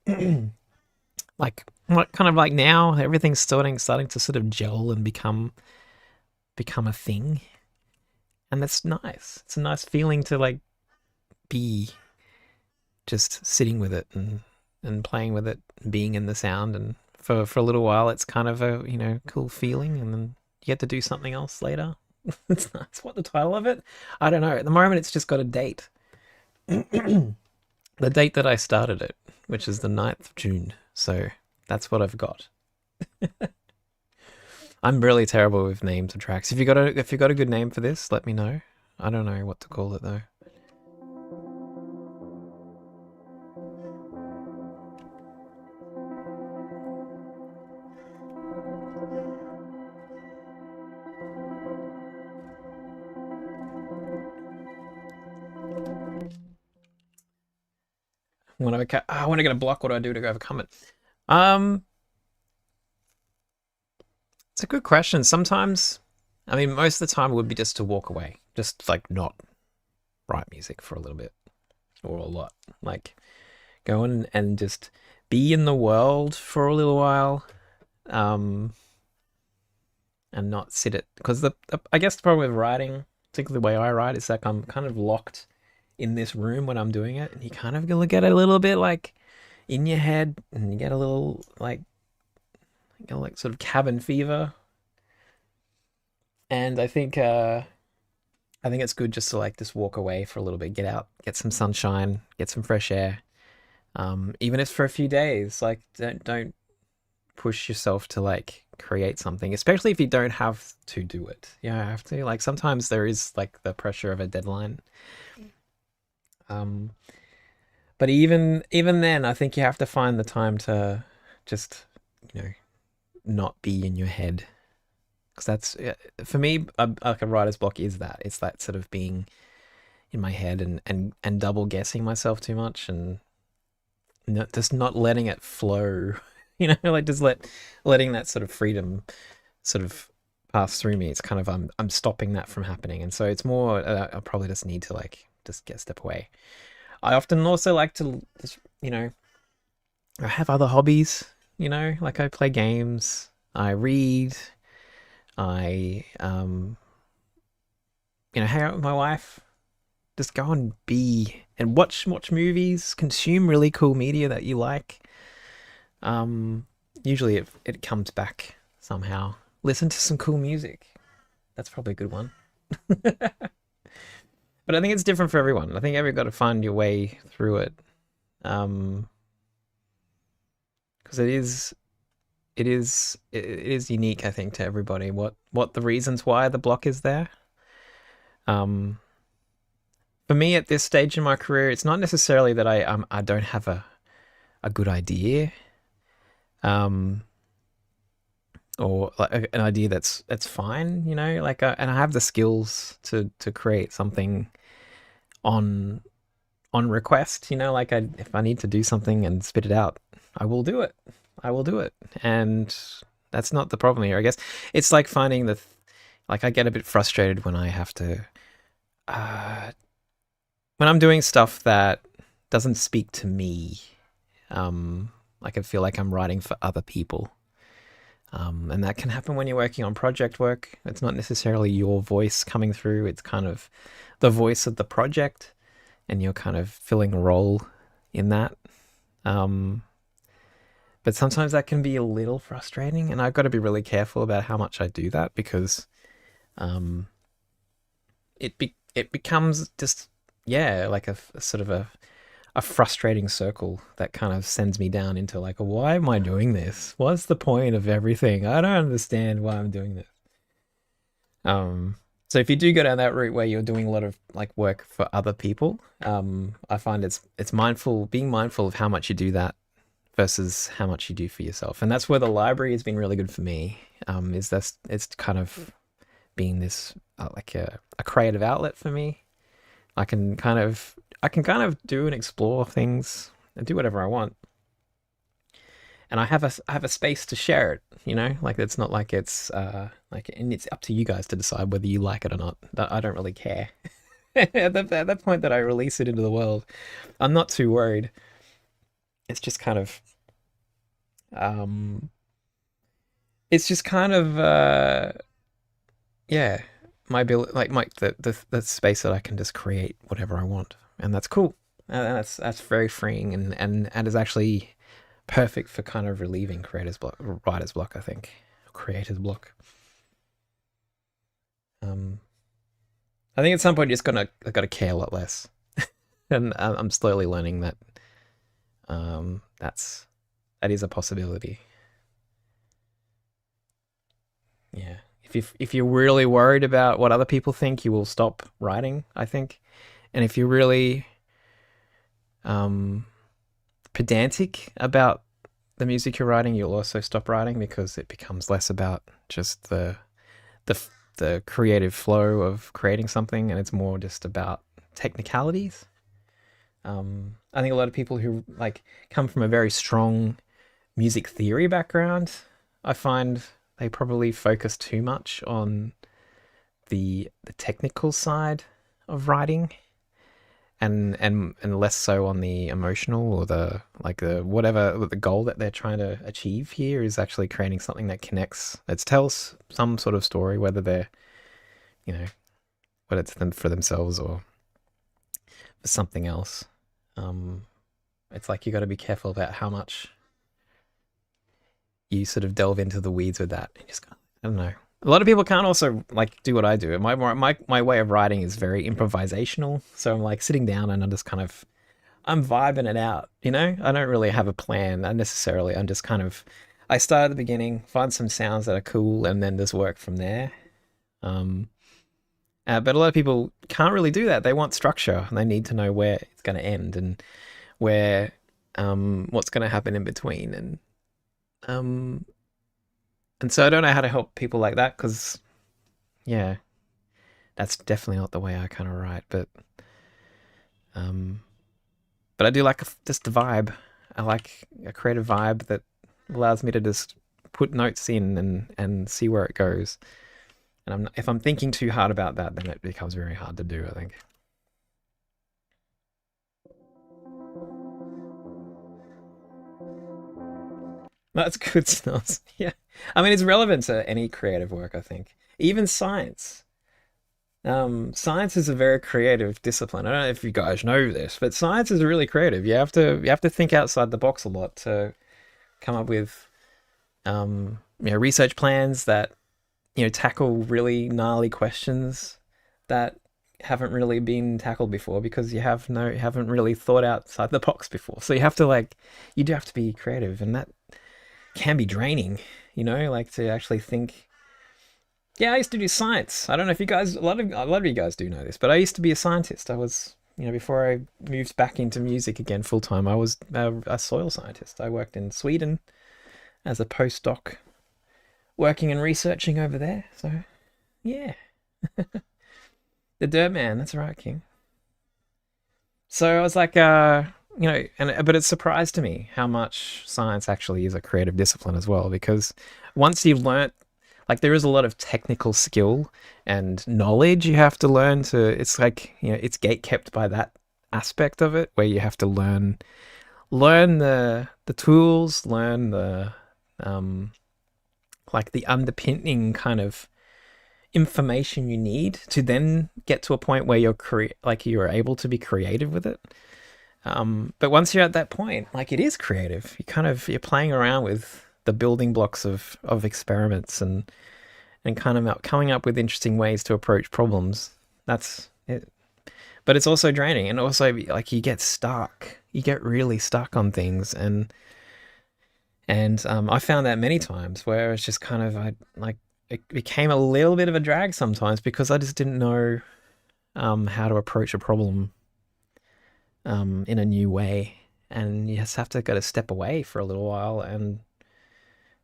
Like what kind of like now everything's starting to sort of gel and become a thing. And that's nice. It's a nice feeling to like be just sitting with it and playing with it, being in the sound, and for a little while it's kind of a cool feeling, and then you get to do something else later. It's nice. What the title of it? I don't know. At the moment, it's just got a date. The date that I started it, which is the 9th of June. So that's what I've got. I'm really terrible with names of tracks. If you got a good name for this, let me know. I don't know what to call it though. When I want to get a block, what do I do to overcome it? Um, it's a good question. Sometimes, I mean, most of the time it would be just to walk away, just like not write music for a little bit or a lot. Like go in and just be in the world for a little while, um, and not sit it. Because I guess the problem with writing, particularly the way I write, is like I'm kind of locked in this room when I'm doing it, and you kind of gonna get a little bit like in your head, and you get a little like sort of cabin fever. And I think it's good just to like just walk away for a little bit, get out, get some sunshine, get some fresh air. Even if for a few days, like don't push yourself to like create something, especially if you don't have to do it. You know, I have to like sometimes there is like the pressure of a deadline. Um, but even then, I think you have to find the time to just you know not be in your head, because that's for me like a writer's block is that it's that sort of being in my head and double guessing myself too much, and just not letting it flow. Like just letting that sort of freedom sort of pass through me. It's kind of I'm stopping that from happening, and so it's more I probably just need to like just get a step away. I often also like to just I have other hobbies. Like I play games, I read, I hang out with my wife, just go and be and watch movies, consume really cool media that you like. Um, Usually it comes back somehow. Listen to some cool music. That's probably a good one. But I think it's different for everyone. I think everyone got to find your way through it. Um, because it is unique, I think, to everybody. What the reasons why the block is there. Um, for me at this stage in my career, it's not necessarily that I don't have a good idea. Um, or like an idea that's fine, like and I have the skills to create something on request, like if I need to do something and spit it out, I will do it. I will do it. And that's not the problem here, I guess. It's like finding like I get a bit frustrated when I have to uh when I'm doing stuff that doesn't speak to me. Like I feel like I'm writing for other people. And that can happen when you're working on project work. It's not necessarily your voice coming through, it's kind of the voice of the project, and you're kind of filling a role in that. Um, but sometimes that can be a little frustrating, and I've got to be really careful about how much I do that, because um, it becomes just, yeah, like a sort of a frustrating circle that kind of sends me down into like, why am I doing this? What's the point of everything? I don't understand why I'm doing this. Um, so if you do go down that route where you're doing a lot of like work for other people, I find it's being mindful of how much you do that versus how much you do for yourself. And that's where the library has been really good for me. It's kind of being this like a creative outlet for me. I can kind of I can kind of do and explore things and do whatever I want, and I have a space to share it. You know, like it's not like it's like, and it's up to you guys to decide whether you like it or not. I don't really care. At that point that I release it into the world, I'm not too worried. It's just kind of um, it's just kind of yeah, my ability, like my the space that I can just create whatever I want, and that's cool. And that's very freeing, and is actually perfect for kind of relieving creator's block, writer's block, I think, creator's block. Um, I think at some point you're just gonna I gotta care a lot less, and I'm slowly learning that that's that is a possibility. Yeah. If you're really worried about what other people think, you will stop writing, I think. And if you're really um, pedantic about the music you're writing, you'll also stop writing because it becomes less about just the the creative flow of creating something, and it's more just about technicalities. I think a lot of people who like come from a very strong music theory background, I find they probably focus too much on the technical side of writing, and less so on the emotional or the like the whatever the goal that they're trying to achieve here is actually creating something that connects, that tells some sort of story, whether they're, you know, whether it's them for themselves or for something else. Um, it's like you got to be careful about how much you sort of delve into the weeds with that. You just I don't know. A lot of people can't also like do what I do. My way of writing is very improvisational. So I'm like sitting down and I'm just kind of I'm vibing it out. You know, I don't really have a plan necessarily. I'm just kind of I start at the beginning, find some sounds that are cool, and then just work from there. Um, but a lot of people can't really do that. They want structure and they need to know where it's going to end and where what's going to happen in between, um, and so I don't know how to help people like that because yeah, that's definitely not the way I kind of write. Um, but I do like just the vibe. I like a creative vibe that allows me to just put notes in and see where it goes. And if I'm thinking too hard about that, then it becomes very hard to do, I think. That's good stuff. Yeah. I mean, it's relevant to any creative work, I think. Even science. Science is a very creative discipline. I don't know if you guys know this, but science is really creative. You have to think outside the box a lot to come up with research plans that tackle really gnarly questions that haven't really been tackled before because you haven't really thought outside the box before. So you do have to be creative, and that can be draining, like to actually think. Yeah, I used to do science. I don't know if you guys, a lot of you guys do know this, but I used to be a scientist. I was, before I moved back into music again full time, I was a soil scientist. I worked in Sweden as a postdoc, working and researching over there. So, yeah, the dirt man. That's right, King. So I was like, but it surprised to me how much science actually is a creative discipline as well, because once you've learnt, like there is a lot of technical skill and knowledge you have to learn to, it's like, it's gate kept by that aspect of it where you have to learn the tools, learn the, um, like the underpinning kind of information you need to then get to a point where you're able to be creative with it. But once you're at that point, like it is creative. You're playing around with the building blocks of experiments and kind of coming up with interesting ways to approach problems. That's it. But it's also draining, and also like you get stuck. You get really stuck on things, and I found that many times where it's just kind of I like it became a little bit of a drag sometimes because I just didn't know how to approach a problem in a new way, and you just have to go to step away for a little while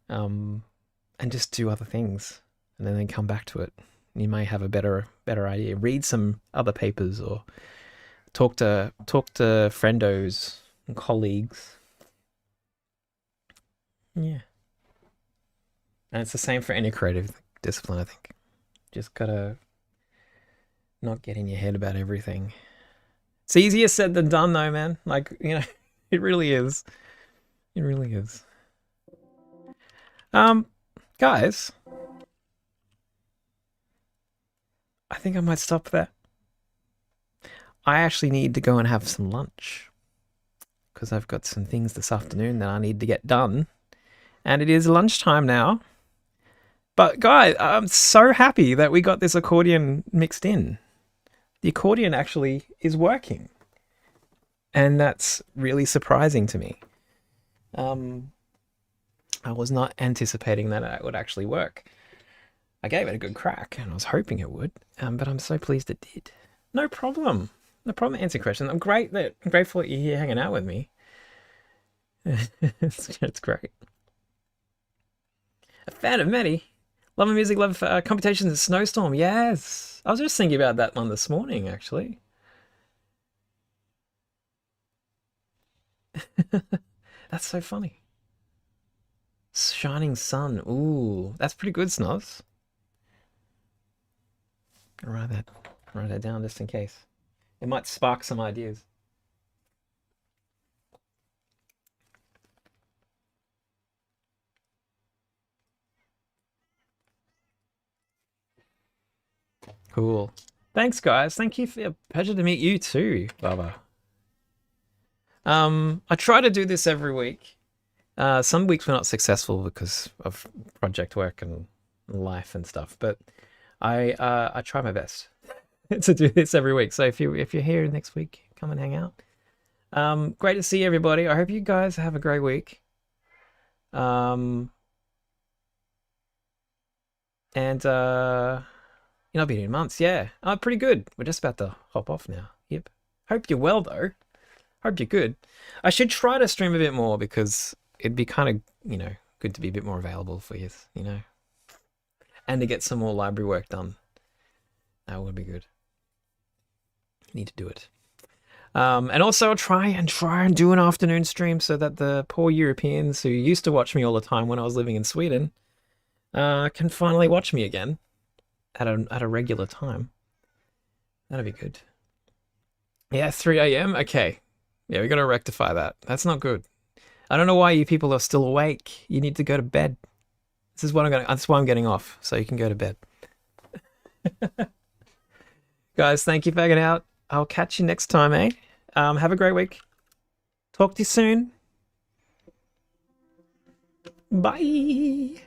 um, and just do other things, and then come back to it. You may have a better idea. Read some other papers or talk to friendos and colleagues. Yeah. And it's the same for any creative discipline, I think. Just gotta not get in your head about everything. It's easier said than done, though, man. Like, you know, it really is. It really is. Guys, I think I might stop there. I actually need to go and have some lunch because I've got some things this afternoon that I need to get done. And it is lunchtime now. But guys, I'm so happy that we got this accordion mixed in. The accordion actually is working. And that's really surprising to me. I was not anticipating that it would actually work. I gave it a good crack and I was hoping it would, but I'm so pleased it did. No problem. No problem answering questions. I'm grateful that you're here hanging out with me. It's great. A fan of Maddie. Love music, love computations and snowstorm. Yes. I was just thinking about that one this morning, actually. That's so funny. Shining sun. Ooh, that's pretty good, Snoz. Write that down just in case. It might spark some ideas. Cool. Thanks, guys. Thank you. Pleasure to meet you too, Baba. I try to do this every week. Some weeks we're not successful because of project work and life and stuff, but I try my best to do this every week. So if you're here next week, come and hang out. Great to see everybody. I hope you guys have a great week. And you know, been in months, yeah. Pretty good. We're just about to hop off now. Yep. Hope you're well though. Hope you're good. I should try to stream a bit more because it'd be kind of, you know, good to be a bit more available for you, you know, and to get some more library work done. That would be good. Need to do it. And also I'll try and do an afternoon stream so that the poor Europeans who used to watch me all the time when I was living in Sweden can finally watch me again at a regular time. That'd be good. Yeah, 3 a.m. Okay. Yeah, we got to rectify that. That's not good. I don't know why you people are still awake. You need to go to bed. That's why I'm getting off, so you can go to bed. Guys, thank you for hanging out. I'll catch you next time, eh? Have a great week. Talk to you soon. Bye.